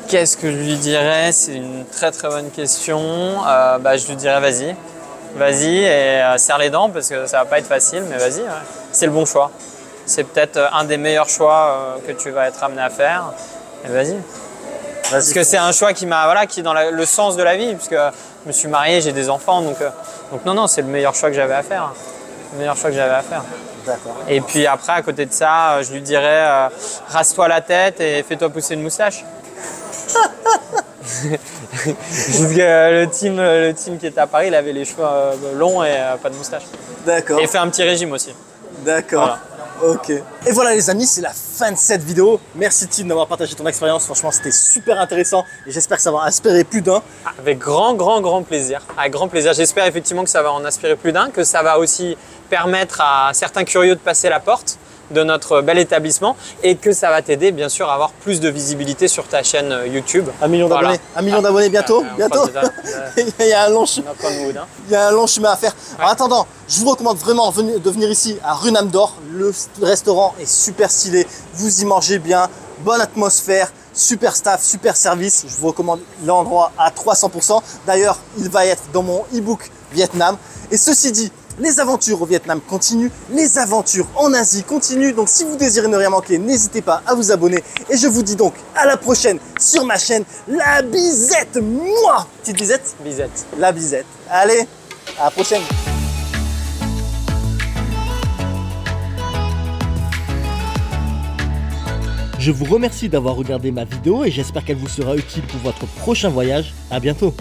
Qu'est-ce que je lui dirais? C'est une très très bonne question. Je lui dirais vas-y et serre les dents parce que ça va pas être facile, mais vas-y, ouais. C'est le bon choix. C'est peut-être un des meilleurs choix que tu vas être amené à faire. Et vas-y. Parce que c'est un choix qui est dans le sens de la vie, puisque je me suis marié, j'ai des enfants, donc non, c'est le meilleur choix que j'avais à faire. Le meilleur choix que j'avais à faire. D'accord. Et puis après, à côté de ça, je lui dirais rase-toi la tête et fais-toi pousser une moustache. Parce que le team qui était à Paris, il avait les cheveux longs et pas de moustache. D'accord. Et fait un petit régime aussi. D'accord. Voilà. Ok. Et voilà les amis, c'est la fin de cette vidéo. Merci Tim d'avoir partagé ton expérience. Franchement, c'était super intéressant et j'espère que ça va inspirer plus d'un. Avec grand plaisir. Avec grand plaisir. J'espère effectivement que ça va en inspirer plus d'un, que ça va aussi permettre à certains curieux de passer la porte de notre bel établissement et que ça va t'aider bien sûr à avoir plus de visibilité sur ta chaîne YouTube. 1 million d'abonnés. Voilà. 1 million d'abonnés bientôt. Bientôt. Il y a un long chemin à faire. En attendant, je vous recommande vraiment de venir ici à Runam d'Or. Le restaurant est super stylé. Vous y mangez bien. Bonne atmosphère. Super staff, super service. Je vous recommande l'endroit à 300%. D'ailleurs, il va être dans mon e-book Vietnam. Et ceci dit, les aventures au Vietnam continuent, les aventures en Asie continuent. Donc si vous désirez ne rien manquer, n'hésitez pas à vous abonner. Et je vous dis donc à la prochaine sur ma chaîne La Bizette. Moi, petite Bizette. Bizette. La Bizette. Allez, à la prochaine. Je vous remercie d'avoir regardé ma vidéo et j'espère qu'elle vous sera utile pour votre prochain voyage. À bientôt.